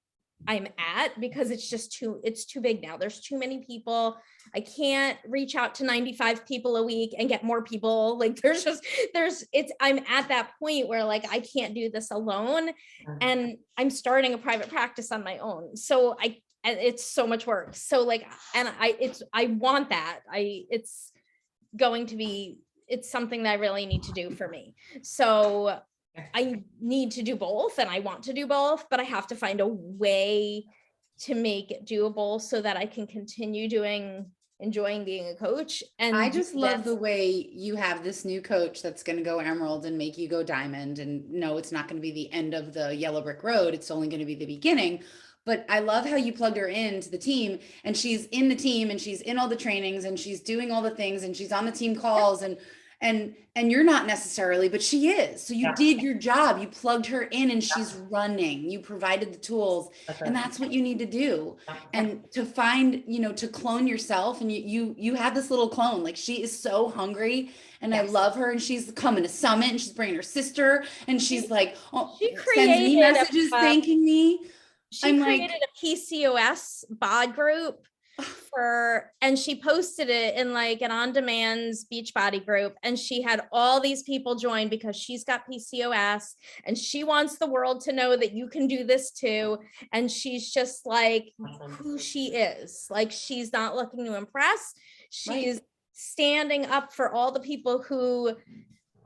I'm at because it's too big now. There's too many people. I can't reach out to 95 people a week and get more people. Like I'm at that point where like, I can't do this alone and I'm starting a private practice on my own. So it's so much work. So like, and I want that. It's something that I really need to do for me. So I need to do both and I want to do both, but I have to find a way to make it doable so that I can continue enjoying being a coach. And I just love the way you have this new coach that's going to go emerald and make you go diamond. And no, it's not going to be the end of the yellow brick road. It's only going to be the beginning. But I love how you plugged her into the team and she's in the team and she's in all the trainings and she's doing all the things and she's on the team calls and you're not necessarily, but she is. So you did your job. You plugged her in and she's running. You provided the tools and that's what you need to do. And to find, to clone yourself and you have this little clone, like she is so hungry and I love her and she's coming to Summit and she's bringing her sister and she's like, she sends me messages thanking me. She created a PCOS bod group and she posted it in like an on-demand Beachbody group and she had all these people join because she's got PCOS and she wants the world to know that you can do this too. And she's just like who she is. Like she's not looking to impress. She's standing up for all the people who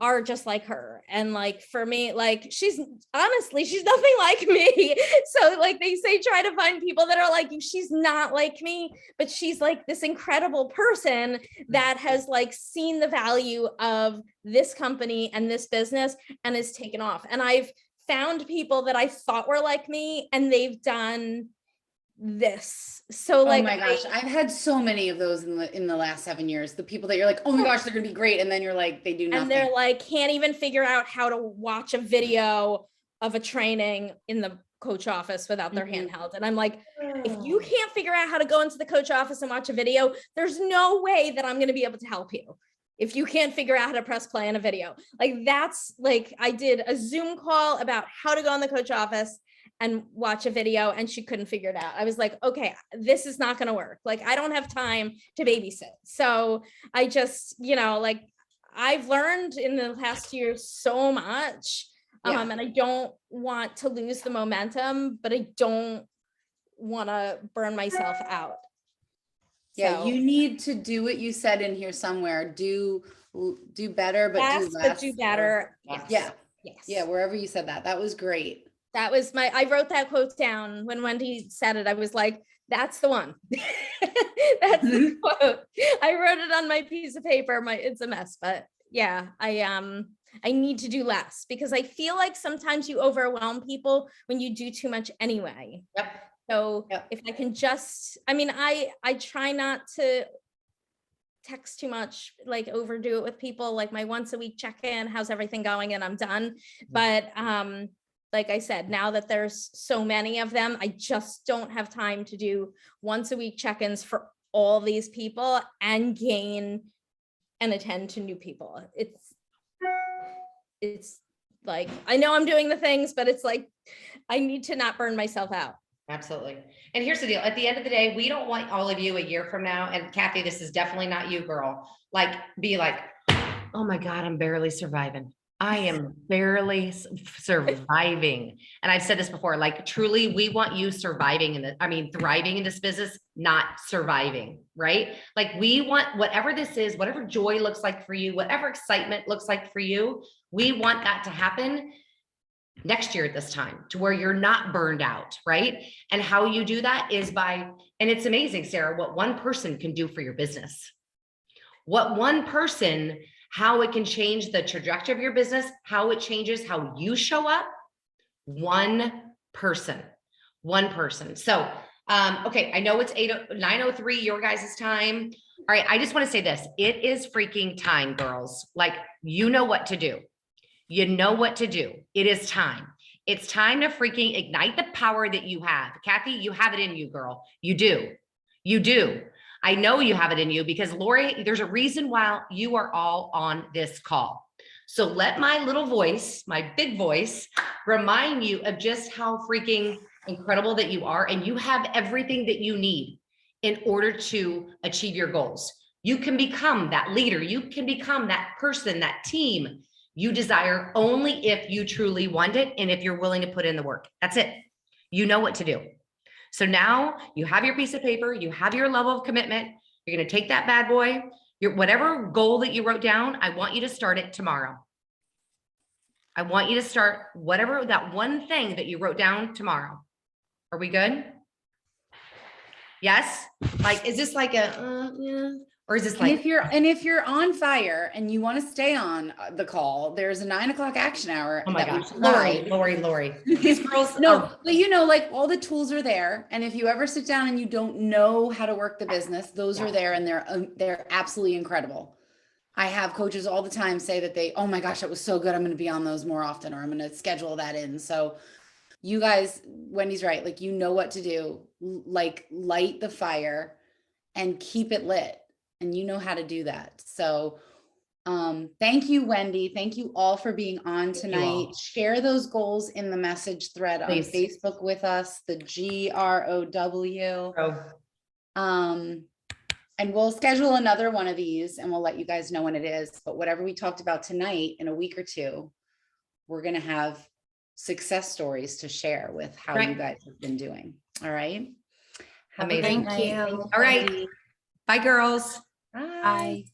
are just like her. And like for me, like she's nothing like me. So like they say try to find people that are like you. She's not like me, but she's like this incredible person that has like seen the value of this company and this business and has taken off. And I've found people that I thought were like me and they've done this. So Oh like, my gosh, I've had so many of those in the last 7 years. The people that you're like, oh my gosh, they're gonna be great, and then you're like, they do nothing. and they're like, can't even figure out how to watch a video of a training in the coach office without their Mhm. handheld. And I'm like, if you can't figure out how to go into the coach office and watch a video, there's no way that I'm going to be able to help you. If you can't figure out how to press play on a video, like that's like, I did a Zoom call about how to go in the coach office and watch a video, and she couldn't figure it out. I was like, okay, this is not going to work. Like, I don't have time to babysit. So I just, like, I've learned in the past year so much. Yeah. And I don't want to lose the momentum, but I don't want to burn myself out. Yeah, So, you need to do what you said in here somewhere. Do better, but do less, less. but do better. Yeah. Yes. Yeah, wherever you said that. That was great. That was I wrote that quote down when Wendy said it. I was like, that's the one. That's the quote. I wrote it on my piece of paper. It's a mess, but yeah, I need to do less because I feel like sometimes you overwhelm people when you do too much anyway. Yep. So Yep. if I can just, I try not to text too much, like overdo it with people, like my once a week check-in, how's everything going, and I'm done. But like I said, now that there's so many of them, I just don't have time to do once a week check-ins for all these people and gain and attend to new people. It's like, I know I'm doing the things, but it's like, I need to not burn myself out. Absolutely. And here's the deal. At the end of the day, we don't want all of you a year from now. And Kathy, this is definitely not you, girl. Like, be like, oh my God, I'm barely surviving. I am barely surviving. And I've said this before, like truly, we want you thriving in this business, not surviving, right? Like we want whatever this is, whatever joy looks like for you, whatever excitement looks like for you, we want that to happen next year at this time to where you're not burned out, right? And how you do that is and it's amazing, Sarah, what one person can do for your business. What one person, how it can change the trajectory of your business, how it changes how you show up. One person. So, okay, I know it's 9:03 your guys' time. All right, I just want to say this. It is freaking time, girls. Like, you know what to do. You know what to do. It is time. It's time to freaking ignite the power that you have. Kathy, you have it in you, girl. You do. You do. I know you have it in you because Lori, there's a reason why you are all on this call. So let my little voice, my big voice, remind you of just how freaking incredible that you are. And you have everything that you need in order to achieve your goals. You can become that leader. You can become that person, that team you desire only if you truly want it and if you're willing to put in the work. That's it. You know what to do. So now you have your piece of paper, you have your level of commitment. You're going to take that bad boy, whatever goal that you wrote down, I want you to start it tomorrow. I want you to start whatever that one thing that you wrote down tomorrow. Are we good? Yes? Like, is this like a, yeah? Or is this like, And if you're on fire and you want to stay on the call, there's a 9 o'clock action hour. oh my that we gosh, provide. Lori. These girls, No, but like all the tools are there. And if you ever sit down and you don't know how to work the business, those are there and they're absolutely incredible. I have coaches all the time say that oh my gosh, that was so good. I'm going to be on those more often, or I'm going to schedule that in. So you guys, Wendy's right. Like, you know what to do, like light the fire and keep it lit. And you know how to do that. So thank you, Wendy. Thank you all for being on tonight. Share those goals in the message thread on Facebook with us, the GROW. And we'll schedule another one of these and we'll let you guys know when it is. But whatever we talked about tonight, in a week or two, we're going to have success stories to share with how you guys have been doing. All right. Amazing. Thank you. All right. Bye, girls. Bye.